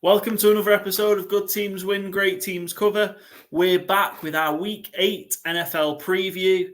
Welcome to another episode of Good Teams Win, Great Teams Cover. We're back with our Week 8 NFL preview.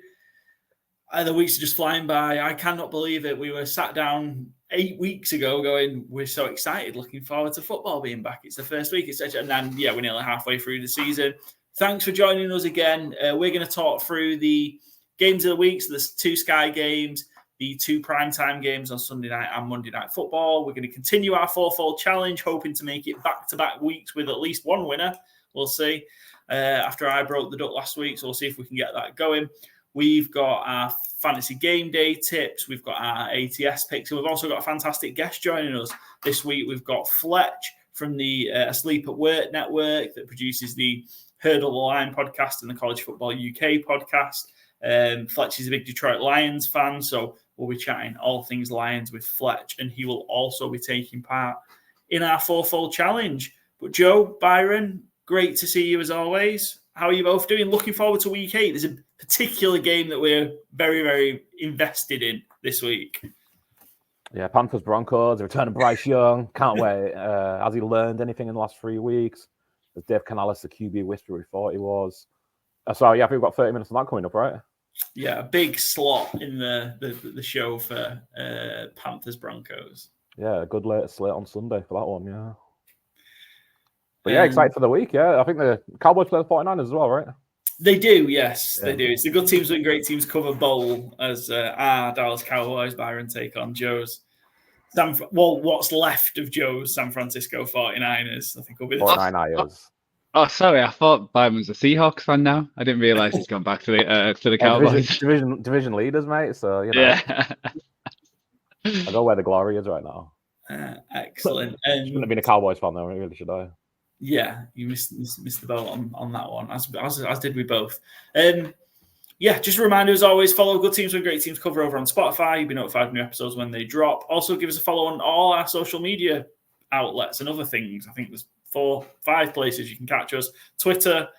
The weeks are just flying by. I cannot believe it. We were sat down 8 weeks ago going, we're so excited, looking forward to football being back. It's the first week, etc. And then, we're nearly halfway through the season. Thanks for joining us again. We're going to talk through the games of the week. So there's 2 Sky games, the 2 primetime games on Sunday night and Monday Night Football. We're going to continue our fourfold challenge, hoping to make it back-to-back weeks with at least one winner. We'll see. After I broke the duck last week, so we'll see if we can get that going. We've got our fantasy game day tips. We've got our ATS picks. And we've also got a fantastic guest joining us this week. We've got Fletch from the Asleep at Work network that produces the Hurdle the Line podcast and the College Football UK podcast. Fletch is a big Detroit Lions fan, so we'll be chatting all things Lions with Fletch, and he will also be taking part in our fourfold challenge. But Joe, Byron, great to see you as always. How are you both doing? Looking forward to Week 8. There's a particular game that we're very, very invested in this week. Yeah, Panthers Broncos, the return of Bryce Young. Can't wait. Has he learned anything in the last 3 weeks? Has Dave Canales the QB whisperer we thought he was? So, I think we've got 30 minutes on that coming up, right? Yeah, a big slot in the show for Panthers Broncos. Yeah, a good late slate on Sunday for that one, yeah. But excited for the week, yeah. I think the Cowboys play the 49ers as well, right? They do, yes, they do. It's the Good Teams Win, Great Teams Cover Bowl as our Dallas Cowboys, Byron, take on Joe's. What's left of Joe's San Francisco 49ers, I think will be the 49ers. Oh, sorry. I thought Byron was a Seahawks fan now. I didn't realise he's gone back to the Cowboys. Division leaders, mate. So, Yeah. I go where the glory is right now. Excellent. Shouldn't have been a Cowboys fan, though, really, should I? Yeah, you missed the boat on that one, as did we both. Just a reminder, as always, follow Good Teams Win, Great Teams Cover over on Spotify. You'll be notified of new episodes when they drop. Also, give us a follow on all our social media outlets and other things. I think there's 4-5 places you can catch us: Twitter,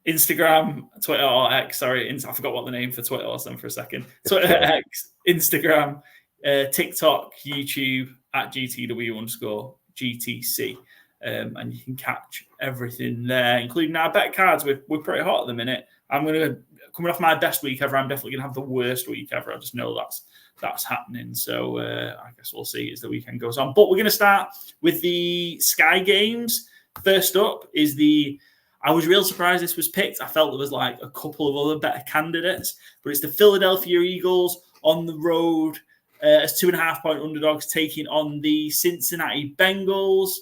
Instagram, Twitter or X. Sorry, I forgot what the name for Twitter was then for a second. Twitter, X, Instagram, TikTok, YouTube at GTW_GTC. And you can catch everything there, including our bet cards. We're pretty hot at the minute. Coming off my best week ever. I'm definitely going to have the worst week ever. I just know that's happening. So I guess we'll see as the weekend goes on. But we're going to start with the Sky games. First up is I was real surprised this was picked. I felt there was like a couple of other better candidates, but it's the Philadelphia Eagles on the road as 2.5-point underdogs taking on the Cincinnati Bengals.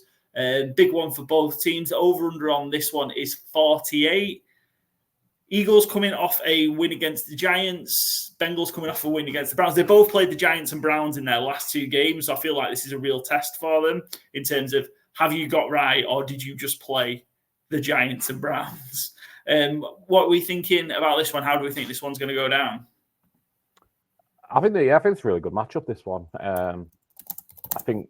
Big one for both teams. The over-under on this one is 48. Eagles coming off a win against the Giants. Bengals coming off a win against the Browns. They both played the Giants and Browns in their last 2 games. So I feel like this is a real test for them in terms of, have you got right or did you just play the Giants and Browns? What are we thinking about this one? How do we think this one's going to go down? I think it's a really good matchup, this one. I think,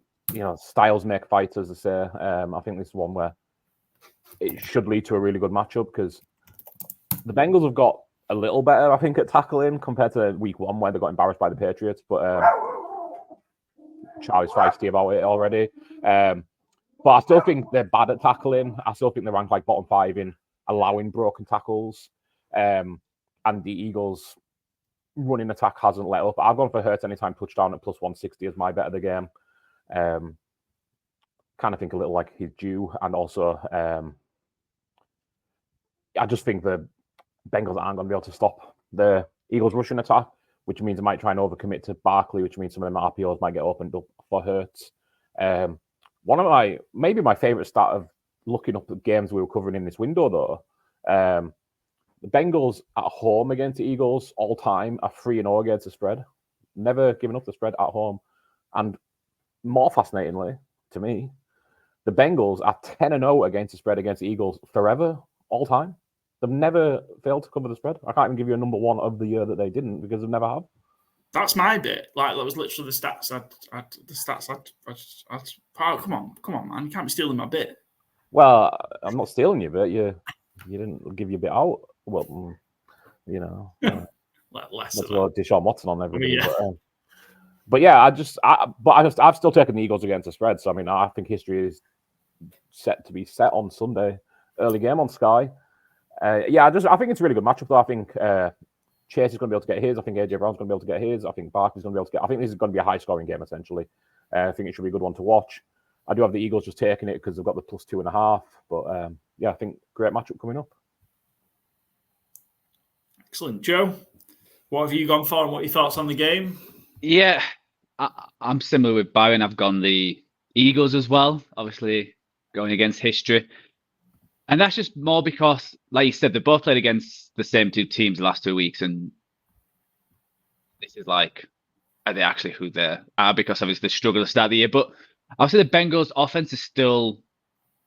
styles make fights, as they say. I think this is one where it should lead to a really good matchup because the Bengals have got a little better, I think, at tackling compared to week 1 where they got embarrassed by the Patriots. But Charlie's feisty about it already. But I still think they're bad at tackling. I still think they're ranked like bottom 5 in allowing broken tackles. And the Eagles' running attack hasn't let up. I've gone for Hurts anytime touchdown at plus 160 as my bet of the game. Kind of think a little like he's due. And also, I just think the Bengals aren't going to be able to stop the Eagles' rushing attack, which means they might try and overcommit to Barkley, which means some of them RPOs might get opened up for Hurts. One of my favorite stat of looking up at games we were covering in this window, though, the Bengals at home against the Eagles all time are 3-0 against the spread. Never given up the spread at home. And more fascinatingly, to me, the Bengals are 10-0 against the spread against the Eagles forever, all time. They've never failed to cover the spread. I can't even give you a number 1 of the year that they didn't because they've never have. That's my bit. Like, that was literally the stats. Come on, man. You can't be stealing my bit. Well, I'm not stealing your bit. You didn't give your bit out. Well, Let's of throw Deshaun Watson on everything. Yeah. But yeah, I've still taken the Eagles against the spread. So I mean, I think history is set to be set on Sunday, early game on Sky. I think it's a really good matchup though. I think Chase is going to be able to get his. I think AJ Brown's going to be able to get his. I think Barkley's going to be able to get. I think this is going to be a high scoring game essentially. I think it should be a good one to watch. I do have the Eagles just taking it because they've got the +2.5. But I think great matchup coming up. Excellent, Joe. What have you gone for, and what are your thoughts on the game? Yeah, I'm similar with Byron. I've gone the Eagles as well, obviously going against history. And that's just more because, like you said, they both played against the same two teams the last 2 weeks. And this is like, are they actually who they are? Because obviously they struggled to start the year. But obviously the Bengals offense is still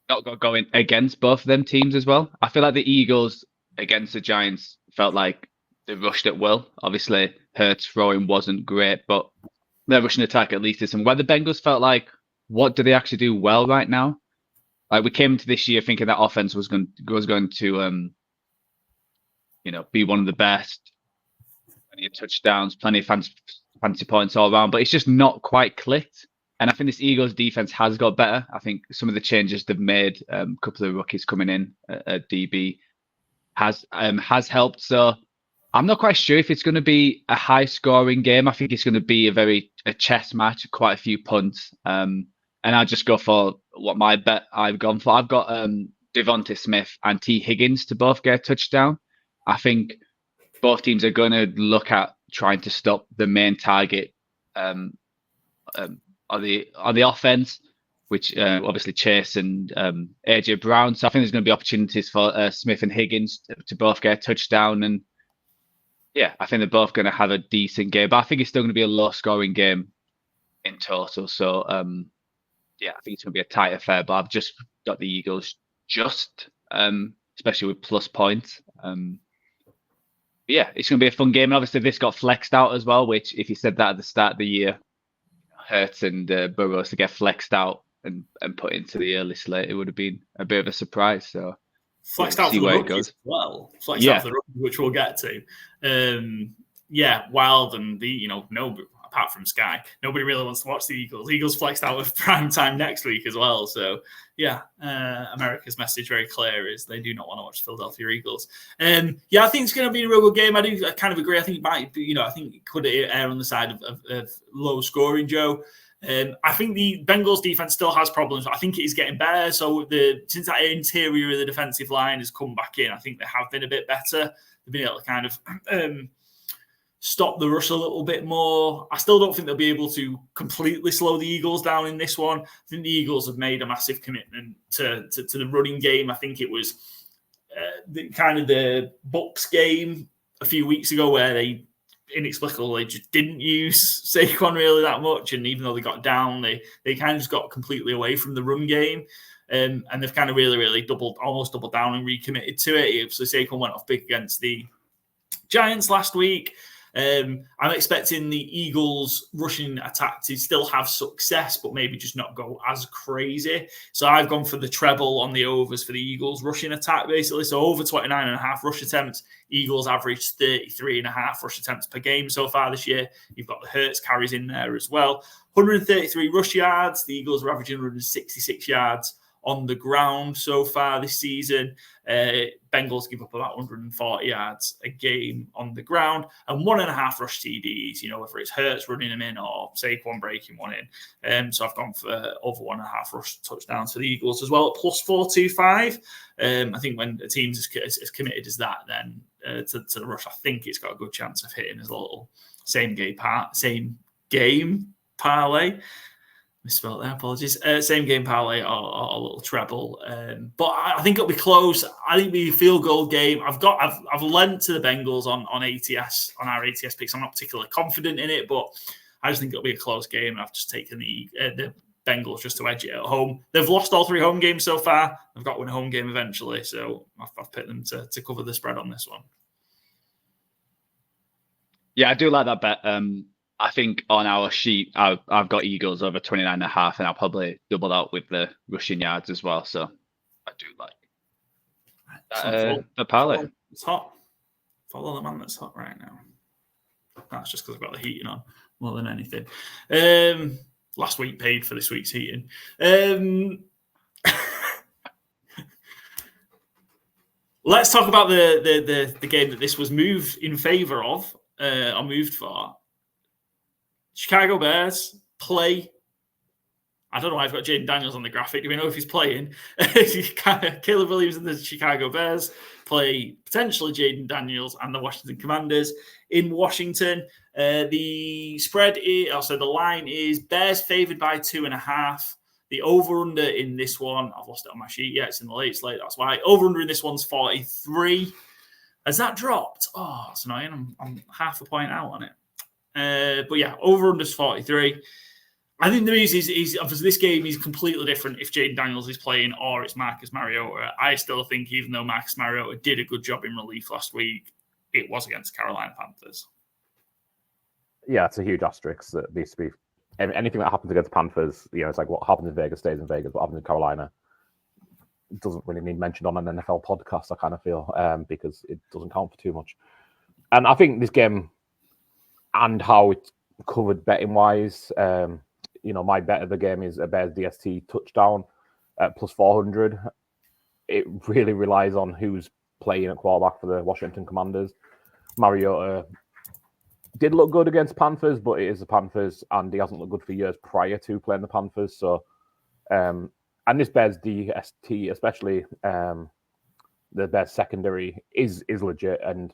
not got going against both of them teams as well. I feel like the Eagles against the Giants felt like they rushed at will. Obviously, Hurts throwing wasn't great, but their rushing attack at least is. And where the Bengals felt like, what do they actually do well right now? Like we came into this year thinking that offense was going to be one of the best. Plenty of touchdowns, plenty of fancy points all around, but it's just not quite clicked. And I think this Eagles defense has got better. I think some of the changes they've made, a couple of rookies coming in at DB, has helped. So I'm not quite sure if it's going to be a high scoring game. I think it's going to be a chess match, quite a few punts. And I'll just go for what my bet I've gone for. I've got Devonta Smith and T. Higgins to both get a touchdown. I think both teams are going to look at trying to stop the main target on the offense, which obviously Chase and AJ Brown. So I think there's going to be opportunities for Smith and Higgins to both get a touchdown. And yeah, I think they're both going to have a decent game. But I think it's still going to be a low scoring game in total. So I think it's going to be a tight affair. But I've just got the Eagles especially with plus points. It's going to be a fun game. And obviously this got flexed out as well, which if you said that at the start of the year, Hurts and Burrows to get flexed out and put into the early slate, it would have been a bit of a surprise. So flexed out for the rookies as well. Flexed out for the rookies, which we'll get to. Wild and apart from Sky, nobody really wants to watch the Eagles. Eagles flexed out with prime time next week as well. So America's message very clear is they do not want to watch the Philadelphia Eagles. I think it's going to be a real good game. I kind of agree. I think it might be, I think it could err on the side of low scoring, Joe. I think the Bengals defense still has problems. I think it is getting better. So since that interior of the defensive line has come back in, I think they have been a bit better. They've been able to kind of stop the rush a little bit more. I still don't think they'll be able to completely slow the Eagles down in this one. I think the Eagles have made a massive commitment to the running game. I think it was the Bucs game a few weeks ago where they inexplicably just didn't use Saquon really that much. And even though they got down, they kind of just got completely away from the run game. And they've kind of really almost doubled down and recommitted to it. So Saquon went off big against the Giants last week. I'm expecting the Eagles rushing attack to still have success, but maybe just not go as crazy. So I've gone for the treble on the overs for the Eagles rushing attack, basically. So over 29.5 rush attempts. Eagles averaged 33.5 rush attempts per game so far this year. You've got the Hurts carries in there as well. 133 rush yards. The Eagles are averaging 166 yards on the ground so far this season. Bengals give up about 140 yards a game on the ground and 1.5 rush TDs, whether it's Hurts running them in or Saquon breaking one in. So I've gone for over 1.5 rush touchdowns for the Eagles as well at plus 425. I think when a team's as committed as that, then to the rush, I think it's got a good chance of hitting as a little same game parlay. Misspelled there, apologies. Same game parlay or a little treble. But I think it'll be close. I think it'll be a field goal game. I've lent to the Bengals on ATS, on our ATS picks. I'm not particularly confident in it, but I just think it'll be a close game. I've just taken the Bengals just to edge it at home. They've lost all 3 home games so far. They've got to win a home game eventually. So I've picked them to cover the spread on this one. Yeah, I do like that bet. I think on our sheet, I've got Eagles over 29.5, and I'll probably double out with the rushing yards as well. So I do like the parlay. It's hot. Follow the man that's hot right now. That's just because I've got the heating on. more than anything. Last week paid for this week's heating. Let's talk about the game that this was moved in favor of, or moved for. Chicago Bears play. I don't know why I've got Jaden Daniels on the graphic. Do we know if he's playing? Caleb Williams and the Chicago Bears play potentially Jaden Daniels and the Washington Commanders in Washington. The spread is, also the line is Bears favored by 2.5. The over-under in this one, I've lost it on my sheet. Yeah, it's in the late slate. That's why. Over-under in this one's 43. Has that dropped? Oh, that's annoying. I'm half a point out on it. But yeah, over-under's 43. I think the reason is obviously this game is completely different if Jaden Daniels is playing or it's Marcus Mariota. I still think even though Marcus Mariota did a good job in relief last week, it was against Carolina Panthers. Yeah, it's a huge asterisk that needs to be. Anything that happens against Panthers, it's like what happens in Vegas stays in Vegas. What happens in Carolina doesn't really need mentioned on an NFL podcast, I kind of feel, because it doesn't count for too much. And I think this game and how it's covered betting-wise, my bet of the game is a Bears DST touchdown at plus 400. It really relies on who's playing at quarterback for the Washington Commanders. Mariota did look good against Panthers, but it is the Panthers, and he hasn't looked good for years prior to playing the Panthers. So, and this Bears DST, especially the Bears secondary, is legit, and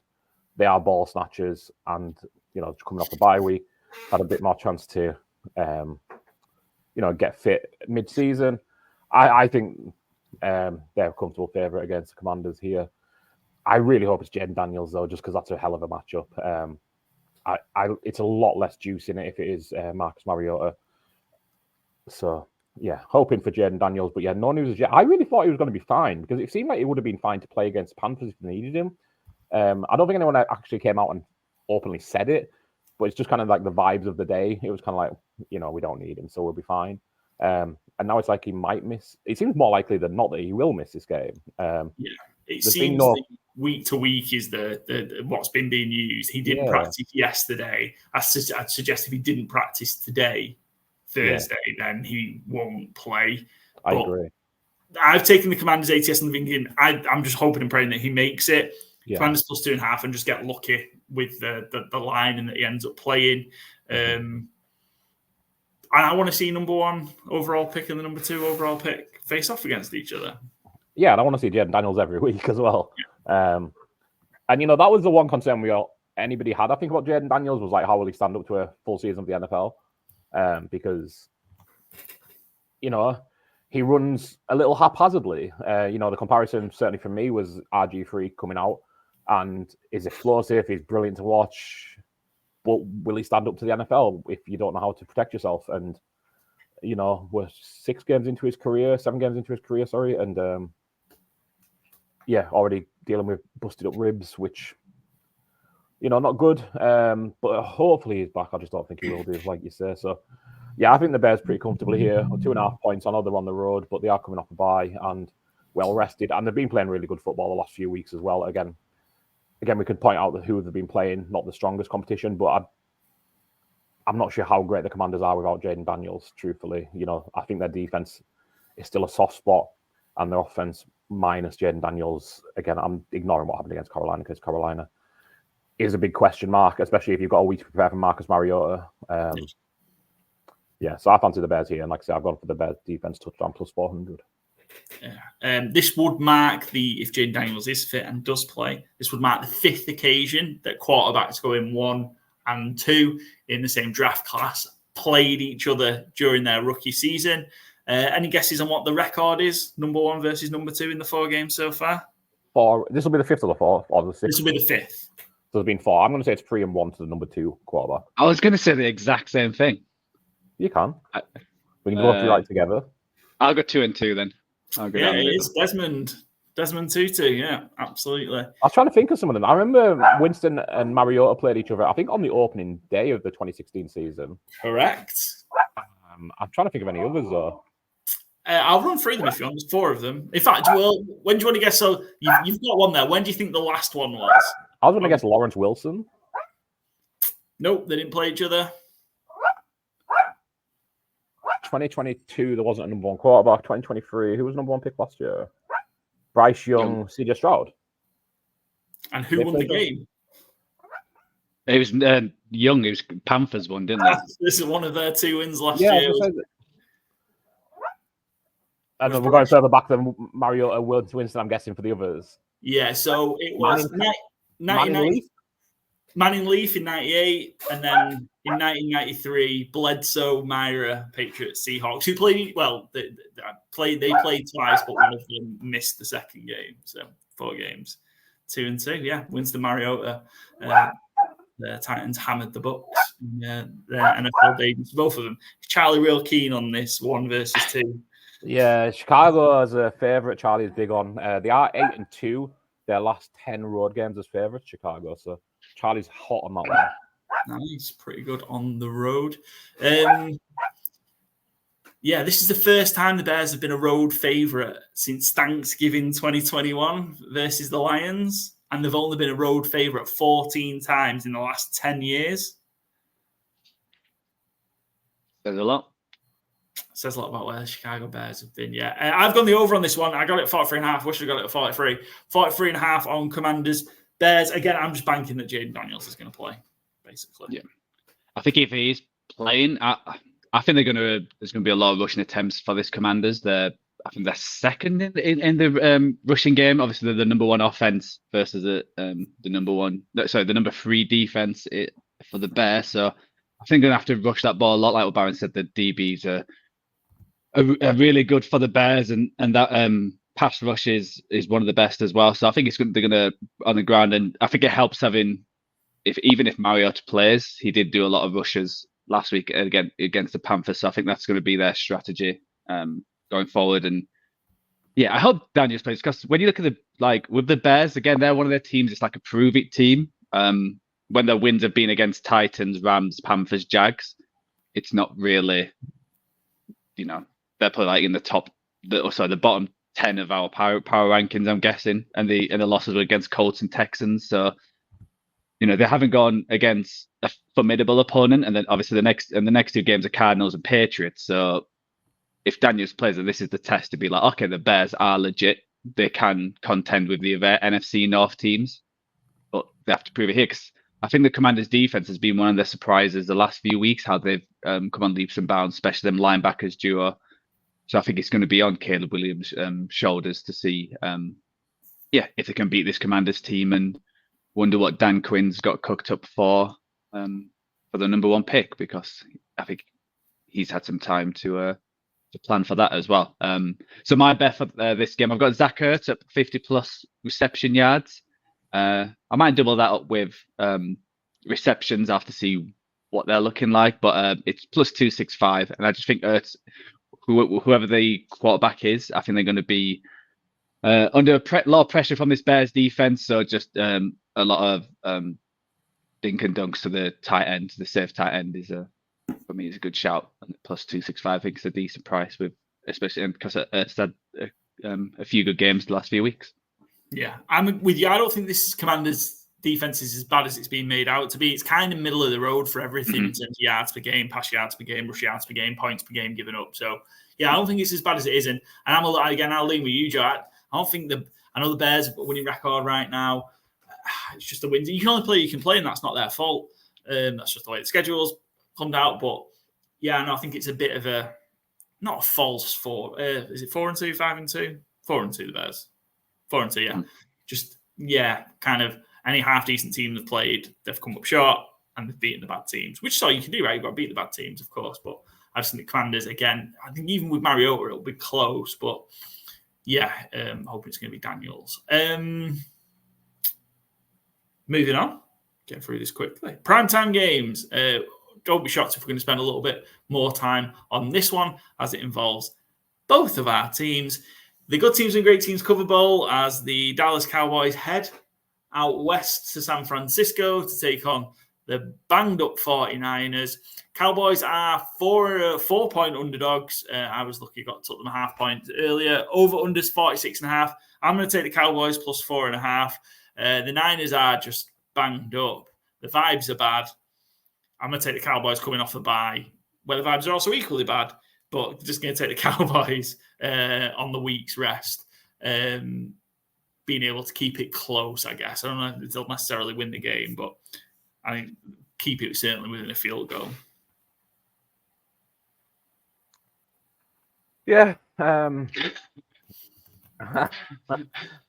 they are ball snatchers. And coming off the bye week, had a bit more chance to get fit mid-season. I think they're a comfortable favourite against the Commanders here. I really hope it's Jaden Daniels, though, just because that's a hell of a matchup. It's a lot less juice in it if it is Marcus Mariota. So, yeah, hoping for Jaden Daniels. But, yeah, no news as yet. I really thought he was going to be fine because it seemed like it would have been fine to play against Panthers if they needed him. I don't think anyone actually came out and openly said it, but it's just kind of like the vibes of the day. It was kind of like, we don't need him, so we'll be fine. And now it's like he might miss. It seems more likely than not that he will miss this game. It seems week to week is the what's been being used. He didn't practice yesterday. I'd suggest if he didn't practice today, Thursday, then he won't play. I agree. I've taken the Commanders ATS and thinking I'm just hoping and praying that he makes it. Yeah. Commanders plus 2.5 and just get lucky with the line and that he ends up playing. And I want to see number 1 overall pick and the number 2 overall pick face off against each other. Yeah, and I want to see Jaden Daniels every week as well. Yeah. And that was the one concern anybody had, I think, about Jaden Daniels was like, how will he stand up to a full season of the NFL? Because, he runs a little haphazardly. The comparison certainly for me was RG3 coming out and is explosive, he's brilliant to watch. But will he stand up to the NFL if you don't know how to protect yourself? And, we're 7 games into his career, and already dealing with busted up ribs, which, not good. But hopefully he's back. I just don't think he will be, like you say. So, yeah, I think the Bears pretty comfortably here. 2.5 points. I know they're on the road, but they are coming off a bye and well rested. And they've been playing really good football the last few weeks as well. Again, we could point out who they've been playing, not the strongest competition, but I'm not sure how great the Commanders are without Jaden Daniels, truthfully. I think their defense is still a soft spot, and their offense minus Jaden Daniels, again, I'm ignoring what happened against Carolina because Carolina is a big question mark, especially if you've got a week to prepare for Marcus Mariota. So I fancy the Bears here, and like I said, I've gone for the Bears defense touchdown plus 400. Yeah. This would mark if Jaden Daniels is fit and does play, this would mark the 5th occasion that quarterbacks go in 1 and 2 in the same draft class played each other during their rookie season. Any guesses on what the record is? Number 1 versus number 2 in the 4 games so far? 4. This will be the 5th or the 4th or the 6th. This will be the 5th. So there's been 4. I'm going to say it's 3-1 to the number 2 quarterback. I was going to say the exact same thing. You can. We can go through right together. I'll go 2-2 then. It is Desmond Tutu. Yeah, absolutely. I was trying to think of some of them. I remember Winston and Mariota played each other, I think, on the opening day of the 2016 season. Correct. I'm trying to think of any others, though. I'll run through them if you want. There's 4 of them. In fact, when do you want to guess? So you've got one there. When do you think the last one was? I was going to guess Lawrence Wilson. Nope, they didn't play each other. 2022, there wasn't a number one quarterback. 2023, who was number one pick last year? Bryce Young, CJ Stroud. And who won the game? It was Young. It was Panthers won, didn't they? This is one of their 2 wins last year. And then we're going further back than Mariota, Winston, I'm guessing, for the others. Yeah, so it was Manning Leaf in 98, and then in 1993, Bledsoe, Myra, Patriots, Seahawks, who played, well, they played twice, but one of them missed the second game. So 4 games, 2-2. Yeah, Winston, Mariota. The Titans hammered the Bucs in their NFL debuts, both of them. Charlie real keen on this 1 versus 2. Yeah, Chicago as a favourite. Charlie's big on. They are 8-2. Their last 10 road games as favourites, Chicago. So Charlie's hot on that one. Nice, pretty good on the road. Yeah, this is the first time the Bears have been a road favourite since Thanksgiving 2021 versus the Lions. And they've only been a road favourite 14 times in the last 10 years. Says a lot. Says a lot about where the Chicago Bears have been, yeah. I've gone the over on this one. I got it at 43.5. Wish I got it at 43. 43.5 on Commanders. Bears, again, I'm just banking that Jaden Daniels is going to play, basically. Yeah. I think if he's playing, I think there's going to be a lot of rushing attempts for this Commanders. I think they're second in the rushing game. Obviously, they're the number 1 offense versus the number 3 defense for the Bears. So I think they're going to have to rush that ball a lot. Like what Byron said, the DBs are really good for the Bears, and that pass rush is one of the best as well. So I think they're going to on the ground, and I think it helps having even if Mariota plays, he did do a lot of rushes last week again against the Panthers. So I think that's going to be their strategy going forward. And yeah, I hope Daniels plays, because when you look at with the Bears, again, they're one of their teams. It's like a prove it team. When their wins have been against Titans, Rams, Panthers, Jags, it's not really, they're probably like in the bottom 10 of our power rankings, I'm guessing, and the losses were against Colts and Texans. So they haven't gone against a formidable opponent, and then obviously the next 2 games are Cardinals and Patriots. So if Daniels plays, and this is the test to be like, okay, the Bears are legit. They can contend with the NFC North teams, but they have to prove it here. Because I think the Commanders' defense has been one of their surprises the last few weeks, how they've come on leaps and bounds, especially them linebackers duo. So I think it's going to be on Caleb Williams' shoulders to see, if they can beat this Commanders team, and wonder what Dan Quinn's got cooked up for the number 1 pick, because I think he's had some time to plan for that as well. So my bet for this game, I've got Zach Ertz up 50+ reception yards. I might double that up with receptions after see what they're looking like, but it's plus 265, and I just think Ertz, whoever the quarterback is, I think they're going to be under a lot of pressure from this Bears defense. So just a lot of dink and dunks to the tight end. The safe tight end is for me, is a good shout. And plus 265, I think it's a decent price, especially because it's had a few good games the last few weeks. Yeah, I'm with you. I don't think this Commanders defense is as bad as it's been made out to be. It's kind of middle of the road for everything in terms of yards per game, pass yards per game, rush yards per game, points per game given up. So yeah, I don't think it's as bad as it is. And I'll lean with you, Joe. I don't think I know the Bears have got a winning record right now. It's just the wins. You can only play you can play, and that's not their fault. That's just the way the schedule's come out. But yeah, no, I think it's a bit of a not a false 4. Is it 4-2, 5-2? 4-2 the Bears. 4-2, yeah. Just kind of any half decent team they've played, they've come up short and they've beaten the bad teams. Which is all you can do, right? You've got to beat the bad teams, of course. But I just think the Commanders, again, I think even with Mariota, it'll be close. But yeah, hoping it's going to be Daniels. Moving on, get through this quickly. Primetime games. Don't be shocked if we're going to spend a little bit more time on this one, as it involves both of our teams. The Good Teams and Great Teams Cover Bowl, as the Dallas Cowboys head out west to San Francisco to take on the banged-up 49ers. Cowboys are 4-point underdogs. I was lucky, got took them a half point earlier. Over-unders 46.5. I'm going to take the Cowboys plus 4.5. The Niners are just banged up. The vibes are bad. I'm going to take the Cowboys coming off the bye, where the vibes are also equally bad. but just going to take the Cowboys on the week's rest. Being able to keep it close, I guess. I don't know if they'll necessarily win the game, but I think keep it certainly within a field goal. Yeah.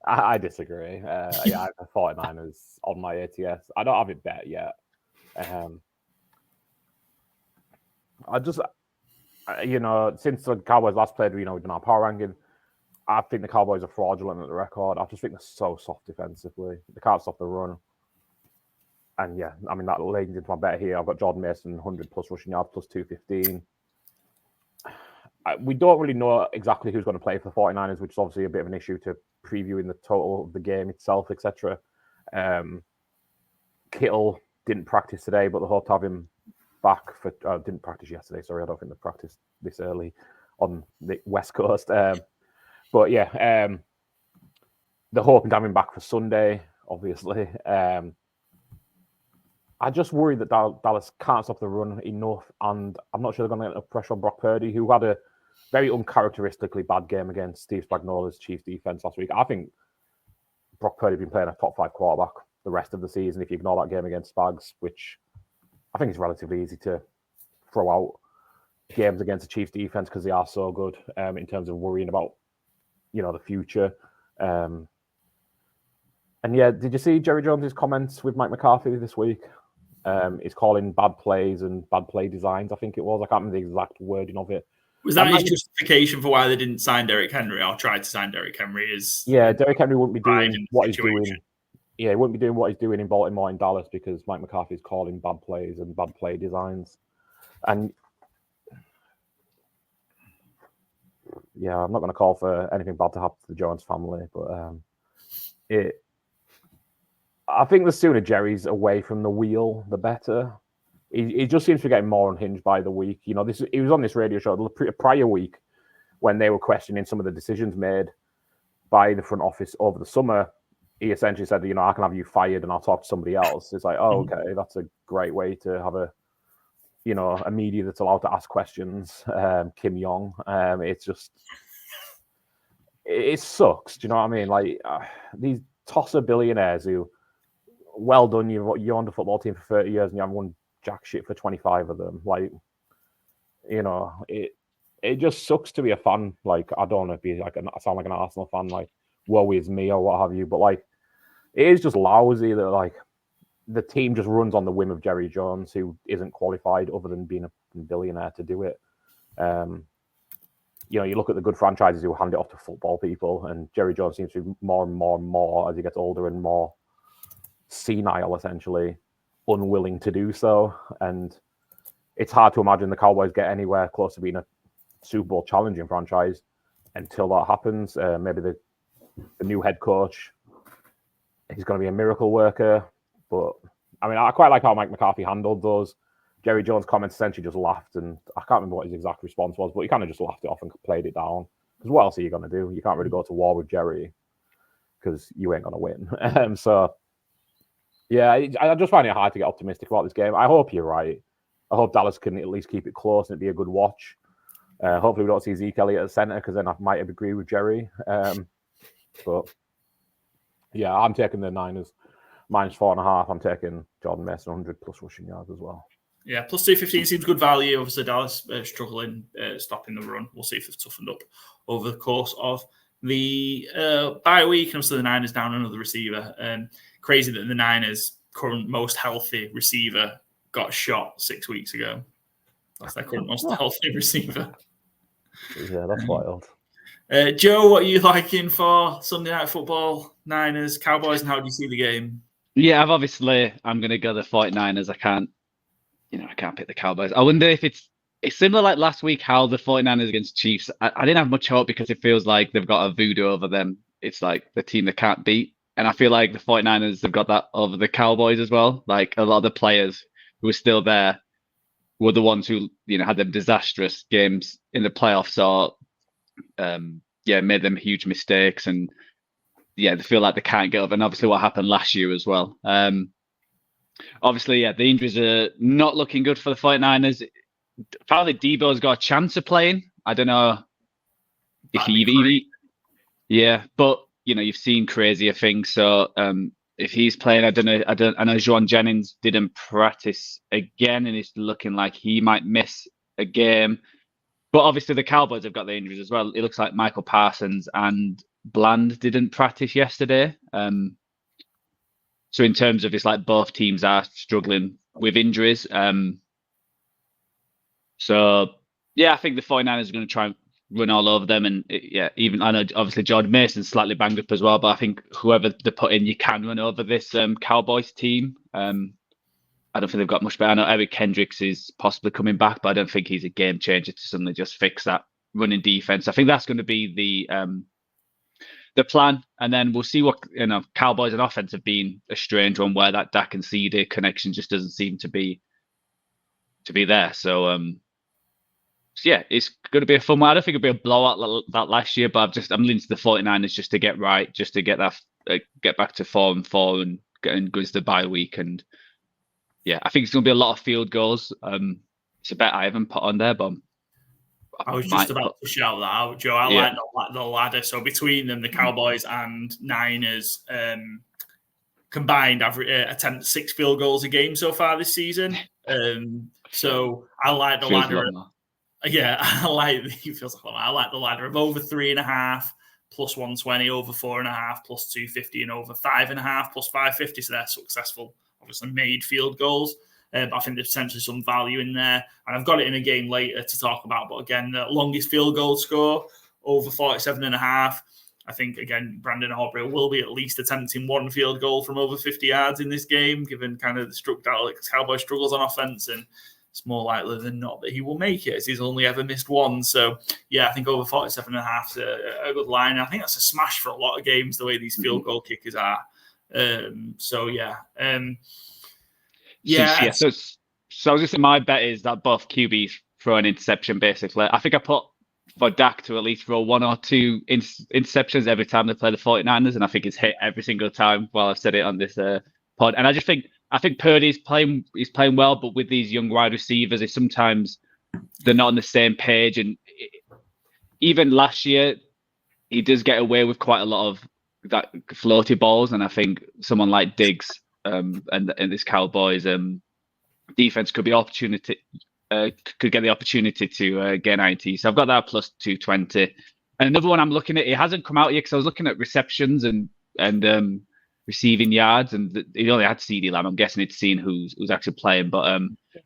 I disagree. Yeah, I have the 49ers on my ATS. I don't have it bet yet. I just, since the Cowboys last played, we've done our power ranking. I think the Cowboys are fraudulent at the record. I just think they're so soft defensively. They can't stop the run. And yeah, I mean, that leads into my bet here. I've got Jordan Mason, 100 plus rushing yards, plus 215. We don't really know exactly who's going to play for the 49ers, which is obviously a bit of an issue to previewing the total of the game itself, etc. Kittle didn't practice today, but they hope to have him back for... didn't practice yesterday, sorry. I don't think they practiced this early on the West Coast. But yeah, they're hoping to have him back for Sunday, obviously. I just worry that Dallas can't stop the run enough, and I'm not sure they're going to get enough pressure on Brock Purdy, who had a very uncharacteristically bad game against Steve Spagnuolo's Chiefs defense last week. I think Brock Purdy's been playing a top 5 quarterback the rest of the season if you ignore that game against Spags, which I think is relatively easy to throw out games against the Chiefs defense because they are so good in terms of worrying about the future. And yeah, did you see Jerry Jones's comments with Mike McCarthy this week? He's calling bad plays and bad play designs, I think it was. I can't remember the exact wording of it. Was that his justification for why they didn't sign Derrick Henry or tried to sign Derrick Henry? Derrick Henry wouldn't be doing what he's doing. Yeah, he wouldn't be doing what he's doing in Baltimore and Dallas because Mike McCarthy's calling bad plays and bad play designs. And yeah, I'm not going to call for anything bad to happen to the Jones family, but I think the sooner Jerry's away from the wheel, the better. He just seems to be getting more unhinged by the week. He was on this radio show the prior week when they were questioning some of the decisions made by the front office over the summer. He essentially said, I can have you fired and I'll talk to somebody else. It's like, oh, okay, that's a great way to have a media that's allowed to ask questions. Kim Jong. It's just, it sucks. Do you know what I mean? Like these tosser billionaires who, well done, you owned a football team for 30 years and you haven't won jack shit for 25 of them. Like, it just sucks to be a fan. Like, I don't want to be I sound like an Arsenal fan, like, woe is me or what have you. But like, it is just lousy that like the team just runs on the whim of Jerry Jones, who isn't qualified other than being a billionaire to do it. You look at the good franchises who hand it off to football people, and Jerry Jones seems to be more and more and more as he gets older and more senile, essentially, unwilling to do so. And it's hard to imagine the Cowboys get anywhere close to being a Super Bowl challenging franchise until that happens. Maybe the new head coach, he's going to be a miracle worker. But I mean, I quite like how Mike McCarthy handled those Jerry Jones comments. Essentially just laughed, and I can't remember what his exact response was, but he kind of just laughed it off and played it down. Because what else are you going to do? You can't really go to war with Jerry because you ain't going to win. So yeah, I just find it hard to get optimistic about this game. I hope you're right. I hope Dallas can at least keep it close and it'd be a good watch. Hopefully we don't see Zeke Elliott at center because then I might have agreed with Jerry. But yeah, I'm taking the Niners minus 4.5. I'm taking Jordan Mason 100 plus rushing yards as well. Yeah, plus 215 seems good value. Obviously, Dallas struggling, stopping the run. We'll see if they've toughened up over the course of the bye week. And obviously, the Niners down another receiver. Crazy that the Niners' current most healthy receiver got shot 6 weeks ago. That's their current most healthy receiver. Yeah, that's wild. Joe, what are you liking for Sunday Night Football, Niners, Cowboys, and how do you see the game? Yeah, I'm going to go the 49ers. I can't pick the Cowboys. I wonder if it's similar like last week, how the 49ers against Chiefs. I didn't have much hope because it feels like they've got a voodoo over them. It's like the team they can't beat. And I feel like the 49ers have got that over the Cowboys as well. Like a lot of the players who are still there were the ones who, had them disastrous games in the playoffs or, made them huge mistakes. And yeah, they feel like they can't get over. And obviously what happened last year as well. Obviously, the injuries are not looking good for the 49ers. Apparently Debo's got a chance of playing. I don't know if yeah, but you've seen crazier things. So if he's playing, I know Joan Jennings didn't practice again, and it's looking like he might miss a game. But obviously the Cowboys have got the injuries as well. It looks like Michael Parsons and Bland didn't practice yesterday. So in terms of it's like both teams are struggling with injuries. So yeah, I think the 49ers are going to try and run all over them. And even I know obviously Jordan Mason's slightly banged up as well, but I think whoever they put in, you can run over this Cowboys team. I don't think they've got much better. I know Eric Kendricks is possibly coming back, but I don't think he's a game changer to suddenly just fix that running defense. I think that's going to be the plan, and then we'll see what Cowboys and offense have been a strange one where that Dak and CD connection just doesn't seem to be there. So yeah, it's going to be a fun one. I don't think it'll be a blowout like that last year, but I'm leaning to the 49ers just to get right, just to get that get back to 4-4 and go into the bye week. And yeah, I think it's going to be a lot of field goals. It's a bet I haven't put on there, but I was just about to shout that out, Joe. I like the ladder. So between them, the Cowboys and Niners combined attempt 6 field goals a game so far this season. So I like the ladder. Yeah, I like the ladder of over 3.5 plus 120, over 4.5 plus 250, and over 5.5 plus 550. So they're successful, obviously made field goals. But I think there's potentially some value in there. And I've got it in a game later to talk about. But again, the longest field goal score, over 47.5. I think, again, Brandon Aubrey will be at least attempting 1 field goal from over 50 yards in this game, given kind of the Cowboy struggles on offense. And it's more likely than not that he will make it, as he's only ever missed 1. So, yeah, I think over 47.5 is a good line. I think that's a smash for a lot of games, the way these field goal kickers are. So I was just saying, my bet is that both QBs throw an interception, basically. I think I put for Dak to at least throw 1 or 2 interceptions every time they play the 49ers, and I think it's hit every single time while I've said it on this pod. And I think Purdy's playing well, but with these young wide receivers, sometimes they're not on the same page. And even last year, he does get away with quite a lot of that floaty balls, and I think someone like Diggs and this Cowboys defense could get the opportunity to get 90. So I've got that plus 220. And another one I'm looking at, it hasn't come out yet because I was looking at receptions and receiving yards, and he only had CD Lamb. I'm guessing it's seeing who's actually playing, but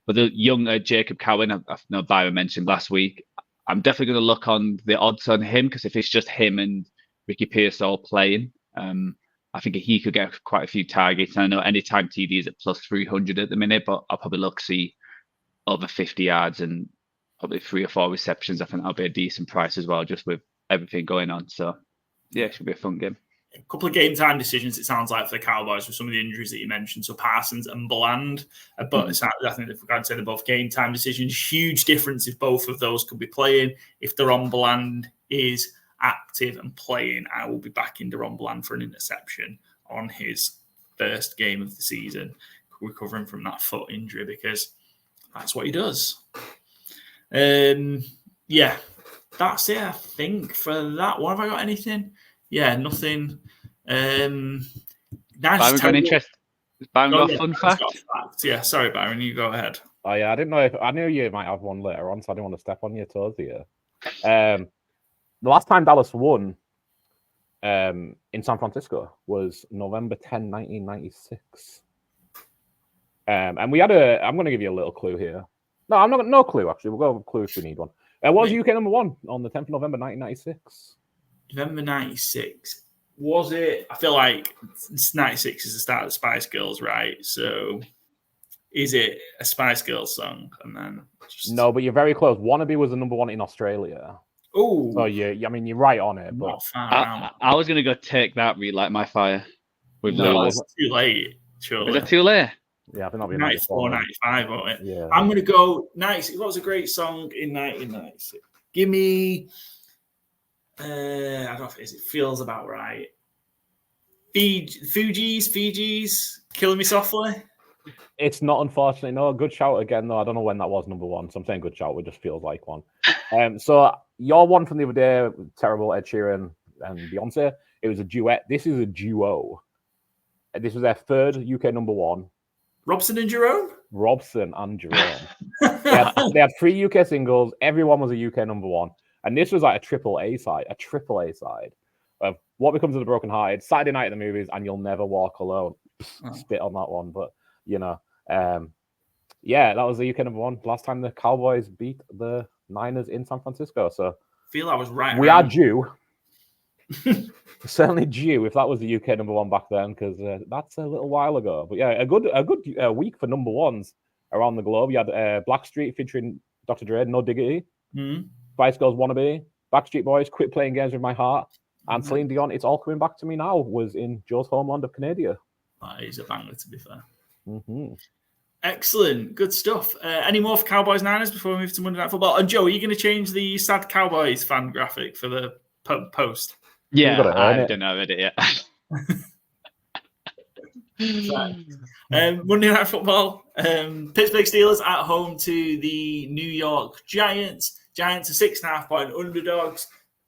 the young Jacob Cowan, I know Byron mentioned last week, I'm definitely going to look on the odds on him, because if it's just him and Ricky Pierce all playing, I think he could get quite a few targets. And I know anytime TD is at plus 300 at the minute, but I'll probably look see over 50 yards and probably 3 or 4 receptions. I think that'll be a decent price as well, just with everything going on. So yeah, it should be a fun game. A couple of game time decisions, it sounds like, for the Cowboys with some of the injuries that you mentioned. So Parsons and Bland, but I think if we're going to say they're both game time decisions, huge difference if both of those could be playing. If Deron Bland is active and playing, I will be backing Deron Bland for an interception on his first game of the season, recovering from that foot injury, because that's what he does. Yeah, that's it, I think, for that one. Have I got anything? Yeah, nothing. Nice. Byron got interest. Byron got a fun fact? Yeah, sorry, Byron, you go ahead. Oh yeah, I didn't know I knew you might have one later on, so I didn't want to step on your toes here. The last time Dallas won in San Francisco was November 10, 1996. And we had I'm going to give you a little clue here. No, I'm not. No clue, actually. We'll go with a clue if we need one. Was UK number 1 on the 10th of November, 1996? November 96. Was it? I feel like 96 is the start of the Spice Girls, right? So is it a Spice Girls song? And then No, but you're very close. Wannabe was the number 1 in Australia. Oh, so you're right on it. But I was going to go Take That, Relight My Fire. With it's too late. Surely. Is it too late? Yeah, I think that'll be 94, 95, won't it? Yeah. I'm going to go 96. What was a great song in 1996? Give me, I don't know if it feels about right. Fugees, Killing Me Softly. It's not, unfortunately. No, good shout again, though. I don't know when that was number 1, so I'm saying good shout. It just feels like one. So your one from the other day, terrible Ed Sheeran and Beyonce, it was a duet. This is a duo. This was their third UK number one. Robson and Jerome? Robson and Jerome. they had 3 UK singles. Everyone was a UK number one. And this was like a triple A side of What Becomes of the Broken Hearted, Saturday Night at the Movies, and You'll Never Walk Alone. Spit on that one. But, yeah, that was the UK number one. Last time the Cowboys beat the Niners in San Francisco. So I feel I was right. We are due. Certainly due if that was the UK number one back then, because that's a little while ago. But yeah, a good week for number ones around the globe. You had Blackstreet featuring Dr. Dre, No Diggity. Spice Girls Wannabe, Backstreet Boys, Quit Playing Games with My Heart, and Celine Dion, It's All Coming Back to Me Now, was in Joe's homeland of Canada. That is a banger, to be fair. Mm-hmm. Excellent, good stuff. Any more for Cowboys Niners before we move to Monday Night Football? And Joe, are you going to change the sad Cowboys fan graphic for the post? Yeah, I don't know about it yet. Monday Night Football. Pittsburgh Steelers at home to the New York Giants. Giants are 6.5-point underdogs.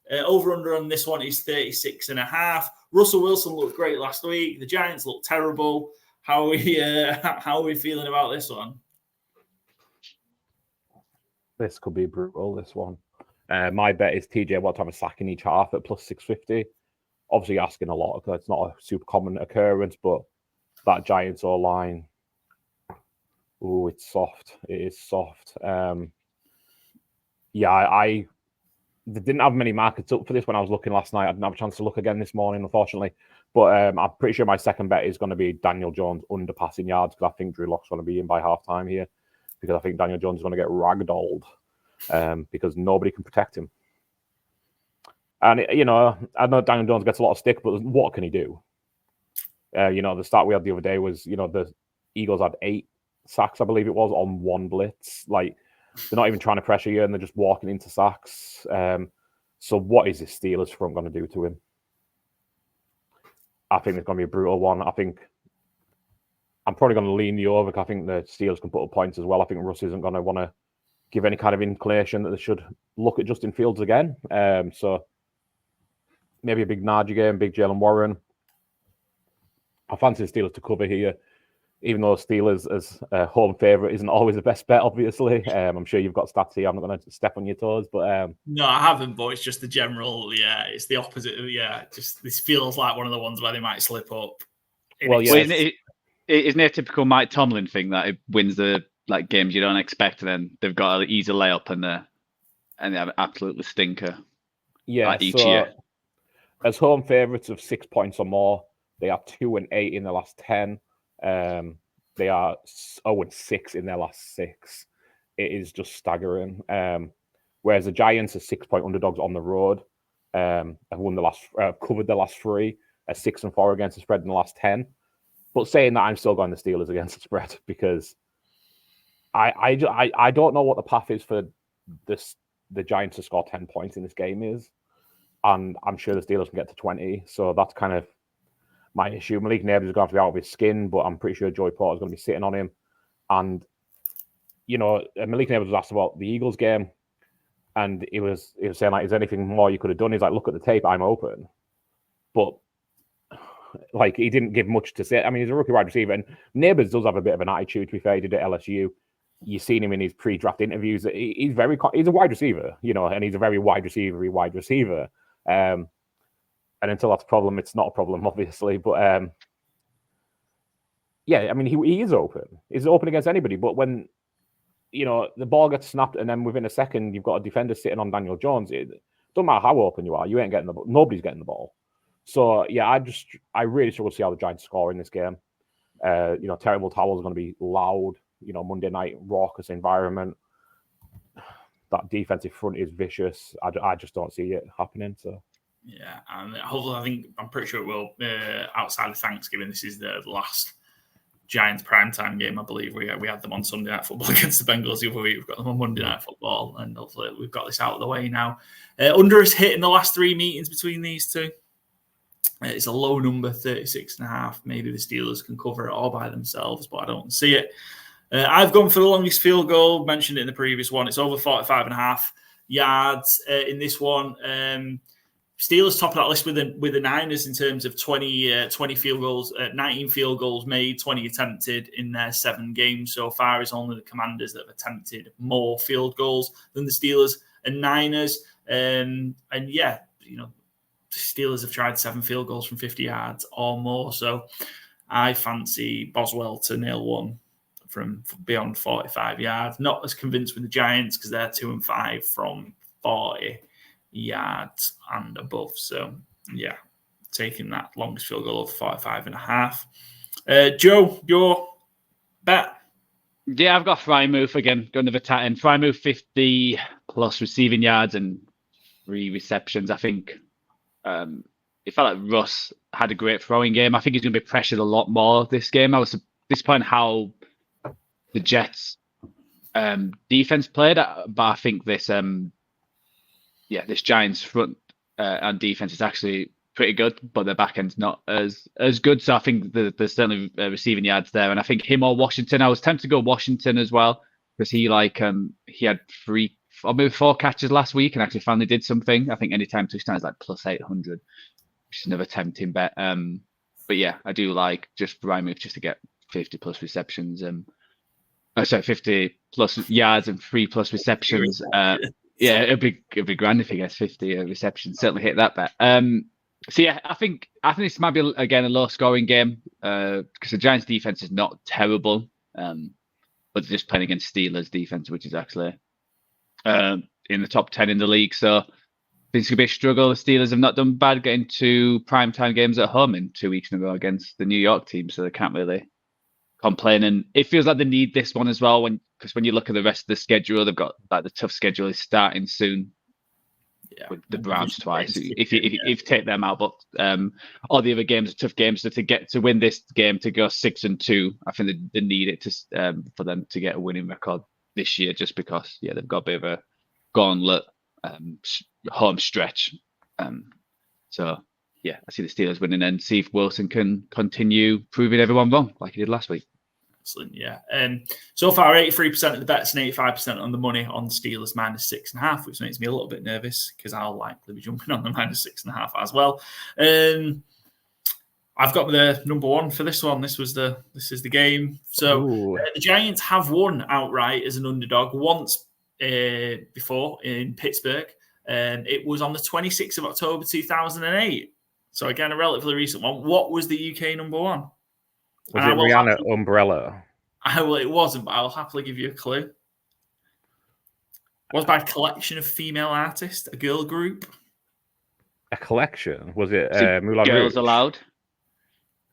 Over-under on this one is 36.5. Russell Wilson looked great last week. The Giants look terrible. How are we feeling about this one? This could be brutal, this one. My bet is TJ Watt to have a sack in each half at plus 650. Obviously asking a lot. It's not a super common occurrence, but that Giants O-line, it's soft. It is soft. I didn't have many markets up for this when I was looking last night. I didn't have a chance to look again this morning, unfortunately. But I'm pretty sure my second bet is going to be Daniel Jones under passing yards, because I think Drew Lock's going to be in by halftime here, because I think Daniel Jones is going to get ragdolled. Because nobody can protect him. And, I know Daniel Jones gets a lot of stick, but what can he do? The start we had the other day was, the Eagles had 8 sacks, I believe it was, on one blitz. Like, they're not even trying to pressure you, and they're just walking into sacks. So what is this Steelers front going to do to him? I think it's going to be a brutal one. I think I'm probably going to lean the over, because I think the Steelers can put up points as well. I think Russ isn't going to want to give any kind of inclination that they should look at Justin Fields again. So maybe a big Najee game, big Jalen Warren. I fancy the Steelers to cover here, even though Steelers as a home favourite isn't always the best bet, obviously. I'm sure you've got stats here. I'm not going to step on your toes, but... No, I haven't, but it's just the general, it's the opposite. Just this feels like one of the ones where they might slip up. Isn't it a typical Mike Tomlin thing that it wins the games you don't expect, and then they've got an easy layup and they have an absolutely stinker. Yeah, each year. As home favourites of 6 points or more, they are 2-8 in their last 10. They are 0-6 in their last 6. It is just staggering. Whereas the Giants are 6-point underdogs on the road. Have won covered the last 3. Are 6-4 against the spread in the last 10. But saying that, I'm still going the Steelers against the spread, because I don't know what the path is for the Giants to score 10 points in this game is. And I'm sure the Steelers can get to 20. So that's kind of my issue. Malik Neighbors is going to have to be out of his skin, but I'm pretty sure Joey Porter is going to be sitting on him. And, Malik Neighbors was asked about the Eagles game, and he was saying, is there anything more you could have done? He's like, look at the tape, I'm open. But, he didn't give much to say. I mean, he's a rookie wide receiver, and Neighbors does have a bit of an attitude, to be fair. He did at LSU. You've seen him in his pre-draft interviews. He's a wide receiver, and he's a very wide receiver. And until that's a problem, it's not a problem, obviously. But I mean, he is open. He's open against anybody. But when the ball gets snapped, and then within a second you've got a defender sitting on Daniel Jones, it doesn't matter how open you are, you ain't getting the ball. Nobody's getting the ball. So I really struggle to see how the Giants score in this game. Terrible Towels are going to be loud. Monday night raucous environment. That defensive front is vicious. I just don't see it happening. So yeah, and hopefully, I'm pretty sure it will. Outside of Thanksgiving, this is the last Giants primetime game, I believe. We had them on Sunday Night Football against the Bengals the other week. We've got them on Monday Night Football, and hopefully we've got this out of the way now. Under is hit in the last 3 meetings between these two. It's a low number, 36.5. Maybe the Steelers can cover it all by themselves, but I don't see it. I've gone for the longest field goal, mentioned it in the previous one. It's over 45.5. yards in this one. Steelers top of that list with the Niners in terms of 20 field goals, 19 field goals made, 20 attempted in their 7 games so far. It's only the Commanders that have attempted more field goals than the Steelers and Niners. And yeah, the Steelers have tried 7 field goals from 50 yards or more. So I fancy Boswell to nail one from beyond 45 yards. Not as convinced with the Giants because they're 2-5 from 40 yards and above. So, yeah, taking that longest field goal of 45.5. Joe, your bet? Yeah, I've got Frymouth again. Going to the tight end. Frymouth 50 plus receiving yards and 3 receptions. I think it felt like Russ had a great throwing game. I think he's going to be pressured a lot more this game. I was disappointed how the Jets defense played, but I think this Giants front and defense is actually pretty good, but their back end's not as good. So I think there's certainly receiving yards there, and I think him or Washington. I was tempted to go Washington as well because he had 3 or maybe 4 catches last week and actually finally did something. I think anytime touchdown is like plus 800, which is another tempting bet. But yeah, I do like just Frymouth just to get 50 plus receptions. 50 plus yards and 3 plus receptions. Yeah, it'd be grand if he gets 50 receptions. Certainly hit that bet. So yeah, I think this might be again a low scoring game because the Giants defense is not terrible, but they're just playing against Steelers defense, which is actually in the top 10 in the league. So I think it's gonna be a struggle. The Steelers have not done bad getting 2 primetime games at home in 2 weeks in a row against the New York team, so they can't really complain. And it feels like they need this one as well because when you look at the rest of the schedule, they've got like the tough schedule is starting soon. Yeah, with the Browns twice. If you take them out, but all the other games are tough games. So to win this game to go 6-2, I think they need it to for them to get a winning record this year, just because they've got a bit of a gauntlet home stretch. So yeah, I see the Steelers winning and see if Wilson can continue proving everyone wrong like he did last week. Excellent, yeah. So far, 83% of the bets and 85% on the money on Steelers minus 6.5, which makes me a little bit nervous because I'll likely be jumping on the minus 6.5 as well. I've got the number 1 for this one. This is the game. So the Giants have won outright as an underdog once before in Pittsburgh. It was on the 26th of October 2008. So again, a relatively recent one. What was the UK number 1? Was it Rihanna Umbrella? It wasn't, but I'll happily give you a clue. It was by a collection of female artists, a girl group. A collection? Was it Moulin Girls Rouge? Allowed?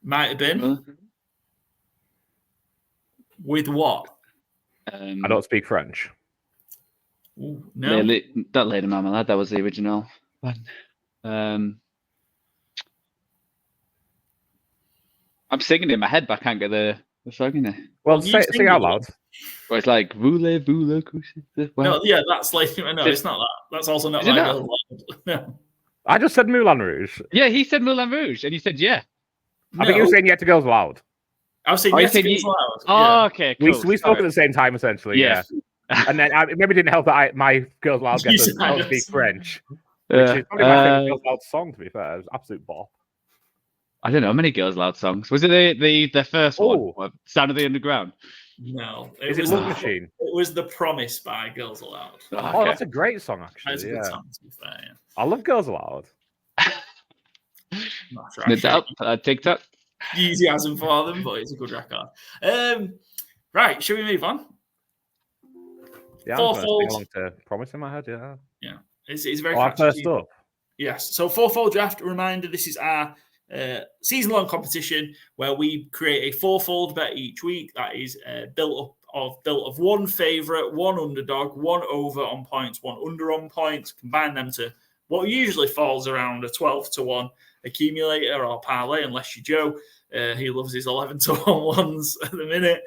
Might have been. With what? I don't speak French. Ooh, no. That Lady Marmalade, that was the original one. I'm singing in my head, but I can't get the song in it. Well, sing out loud. Well, it's like voulez-vous coucher? No, yeah, that's like no, it's not that. That's also not like no. I just said Moulin Rouge. Yeah, he said Moulin Rouge, and you said yeah. I think you were saying yeah to Girls Aloud. I was saying yes to Girls Aloud. Oh, okay, cool. We spoke at the same time, essentially. Yeah. And then it maybe didn't help that my Girls Aloud gets I don't speak French, which is probably my favorite Girls Aloud song. To be fair, it was absolute bop. I don't know how many Girls Aloud songs. Was it the first one? Sound of the Underground? No. Is it Love Machine? It was The Promise by Girls Aloud. Oh, that's a great song, actually. That's a good song, to be fair, yeah. I love Girls Aloud. TikTok. Enthusiasm for them, but it's a good record. Right, shall we move on? Yeah, I'm to Promise in my head, yeah. Yeah. It's very first up. Yes. So fourfold draft, a reminder, this is our season-long competition where we create a fourfold bet each week that is built of one favourite, one underdog, one over on points, one under on points, combine them to what usually falls around a 12-1 accumulator or parlay, unless you're Joe. He loves his 11-1 ones at the minute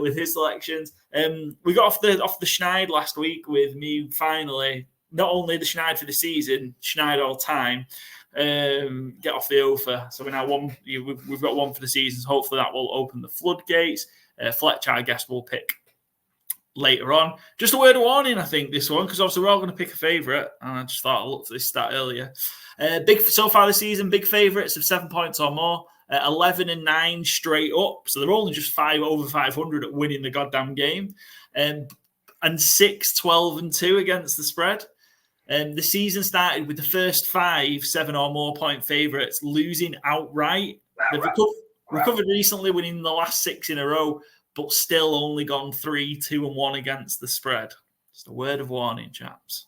with his selections. We got off the schneid last week with me finally, not only the schneid for the season, schneid all time, get off the offer. So we're now we've got one for the season. So hopefully that will open the floodgates. Fletch, I guess, will pick later on. Just a word of warning, I think, this one, because obviously we're all going to pick a favourite. And I just thought I looked at this stat earlier. So far this season, big favourites of 7 points or more, 11 and 9 straight up. So they're only just over 500 at winning the goddamn game. And 6, 12 and 2 against the spread. The season started with the first 5 7 or more point favourites losing outright. They've recovered recently, winning the last 6 in a row, but still only gone 3, 2 and 1 against the spread. Just a word of warning, chaps.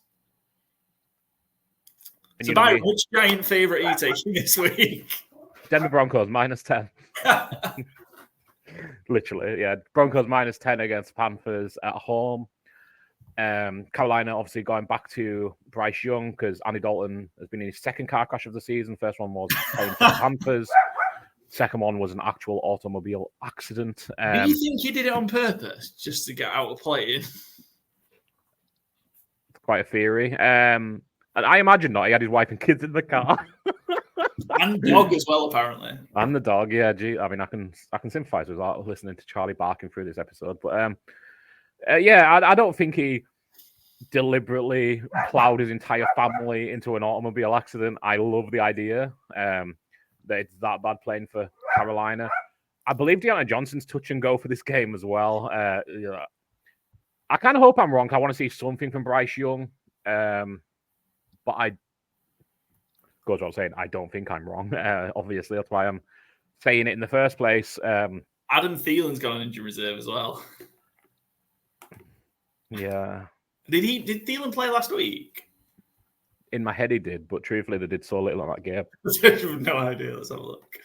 So, Byron, which giant favourite are you taking this week? Denver Broncos -10. Literally, yeah. Broncos -10 against Panthers at home. Carolina obviously going back to Bryce Young because Andy Dalton has been in his second car crash of the season. First one was playing for the Panthers. Second one was an actual automobile accident. Do you think he did it on purpose just to get out of playing? Quite a theory. And I imagine not. He had his wife and kids in the car. And dog as well, apparently. And the dog, yeah. Gee, I mean, I can sympathise with that listening to Charlie barking through this episode. But I don't think he deliberately plowed his entire family into an automobile accident. I love the idea that it's that bad playing for Carolina. I believe Deontay Johnson's touch and go for this game as well. I kind of hope I'm wrong. I want to see something from Bryce Young. But I goes without saying, I don't think I'm wrong. Obviously, that's why I'm saying it in the first place. Adam Thielen's got an injury reserve as well. Yeah. Did Thielen play last week? In my head, he did, but truthfully, they did so little on that game. No idea. Let's have a look.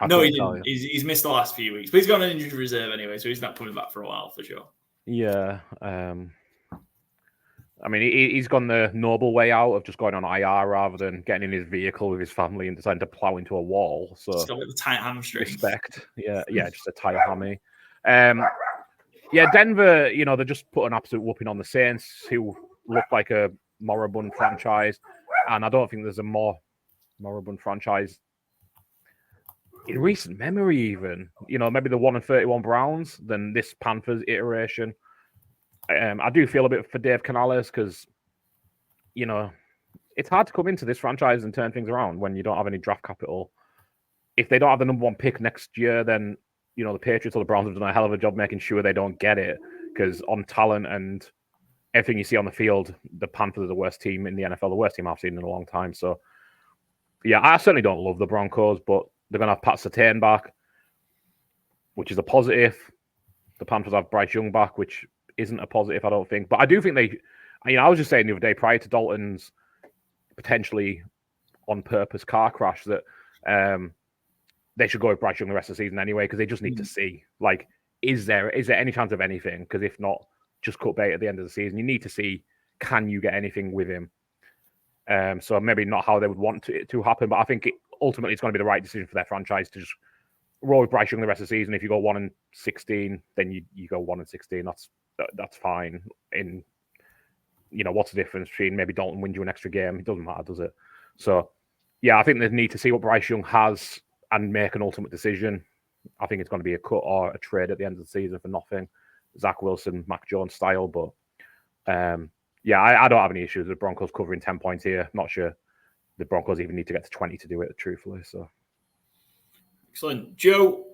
No, he didn't. He's missed the last few weeks, but he's got an injury reserve anyway, so he's not coming back for a while for sure. Yeah. I mean, he's gone the noble way out of just going on IR rather than getting in his vehicle with his family and deciding to plow into a wall. So just got with the tight hamstring. Respect. Yeah, just a tight hammy. Denver, they just put an absolute whooping on the Saints, who look like a moribund franchise. And I don't think there's a more moribund franchise in recent memory even. Maybe the 1-31 Browns than this Panthers iteration. I do feel a bit for Dave Canales because, it's hard to come into this franchise and turn things around when you don't have any draft capital. If they don't have the number 1 pick next year, then, the Patriots or the Browns have done a hell of a job making sure they don't get it because on talent and everything you see on the field, the Panthers are the worst team in the NFL, the worst team I've seen in a long time. So, yeah, I certainly don't love the Broncos, but they're going to have Pat Surtain back, which is a positive. The Panthers have Bryce Young back, which isn't a positive, I don't think. But I do think I was just saying the other day, prior to Dalton's potentially on purpose car crash, that they should go with Bryce Young the rest of the season anyway, because they just need to see, is there any chance of anything? Because if not, just cut bait at the end of the season. You need to see, can you get anything with him? So maybe not how they would want it to happen, but I think ultimately it's going to be the right decision for their franchise to just roll with Bryce Young the rest of the season. If you go 1-16, then you go 1-16. That's fine. What's the difference between maybe Dalton wins you an extra game? It doesn't matter, does it? So, yeah, I think they need to see what Bryce Young has and make an ultimate decision. I think it's going to be a cut or a trade at the end of the season for nothing. Zach Wilson, Mac Jones style. But, I don't have any issues with Broncos covering 10 points here. Not sure the Broncos even need to get to 20 to do it, truthfully. So, excellent. Joe,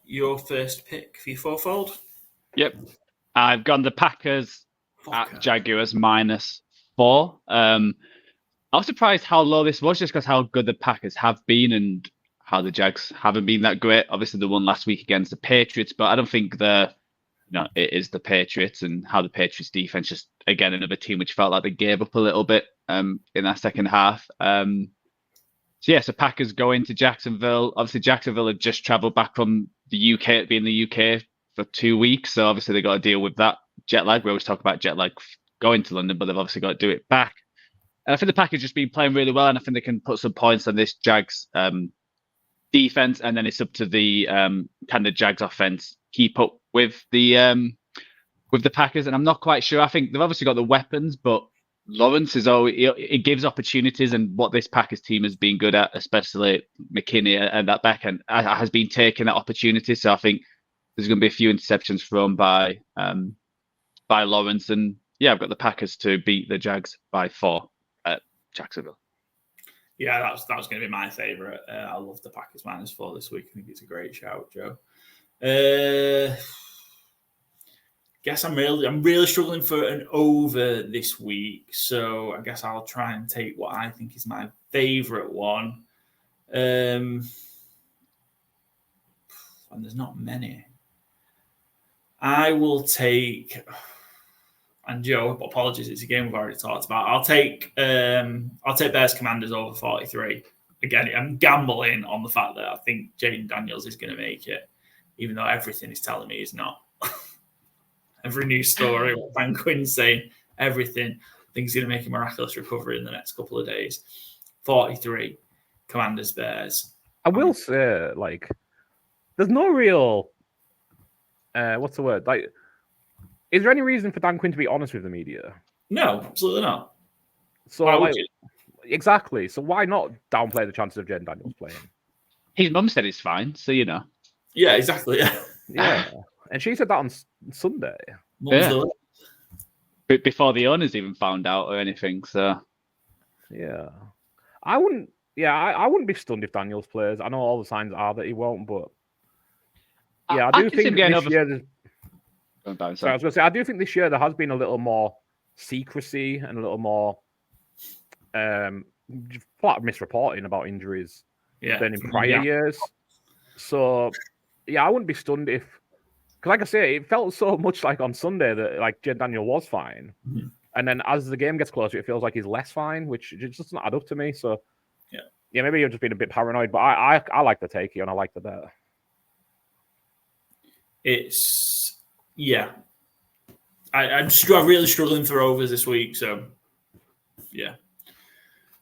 your first pick for your fourfold? Yep. I've gone the Packers at Jaguars -4. I was surprised how low this was just because how good the Packers have been and how the Jags haven't been that great. Obviously, they won last week against the Patriots, but I don't think it is the Patriots and how the Patriots defense just, again, another team which felt like they gave up a little bit in that second half. So Packers go into Jacksonville. Obviously, Jacksonville had just travelled back from the UK, being the UK for 2 weeks. So obviously they got to deal with that jet lag. We always talk about jet lag going to London, but they've obviously got to do it back. And I think the Packers just been playing really well, and I think they can put some points on this Jags defense, and then it's up to the kind of Jags offense keep up with the Packers. And I'm not quite sure. I think they've obviously got the weapons, but Lawrence is it gives opportunities, and what this Packers team has been good at, especially McKinney and that back end, has been taking that opportunity. So I think there's going to be a few interceptions thrown by by Lawrence. And yeah, I've got the Packers to beat the Jags by 4 at Jacksonville. Yeah, that was going to be my favourite. I love the Packers -4 this week. I think it's a great shout, Joe. Guess I'm really struggling for an over this week, so I guess I'll try and take what I think is my favourite one. And there's not many. I will take, and Joe, apologies, it's a game we've already talked about. I'll take Bears Commanders over 43. Again, I'm gambling on the fact that I think Jaden Daniels is going to make it, even though everything is telling me he's not. Every news story, what Van Quinn's saying, everything, I think he's going to make a miraculous recovery in the next couple of days. 43, Commanders, Bears. I will say, like, there's no real, what's the word? Like, is there any reason for Dan Quinn to be honest with the media? No, absolutely not. So, exactly. So why not downplay the chances of Jaden Daniels playing? His mum said it's fine, so you know. Yeah, exactly. Yeah. And she said that on Sunday. Yeah. Before the owners even found out or anything, so. Yeah. I wouldn't be stunned if Daniels plays. I know all the signs are that he won't, but yeah, I do think this year. I was going to say, I do think this year there has been a little more secrecy and a little more flat misreporting about injuries than in prior years. So yeah, I wouldn't be stunned if, because like I say, it felt so much like on Sunday that like Jaden Daniel was fine, and then as the game gets closer, it feels like he's less fine, which just doesn't add up to me. So yeah, maybe you're just being a bit paranoid, but I like the take here and I like the bet. It's I'm really struggling for overs this week, so yeah.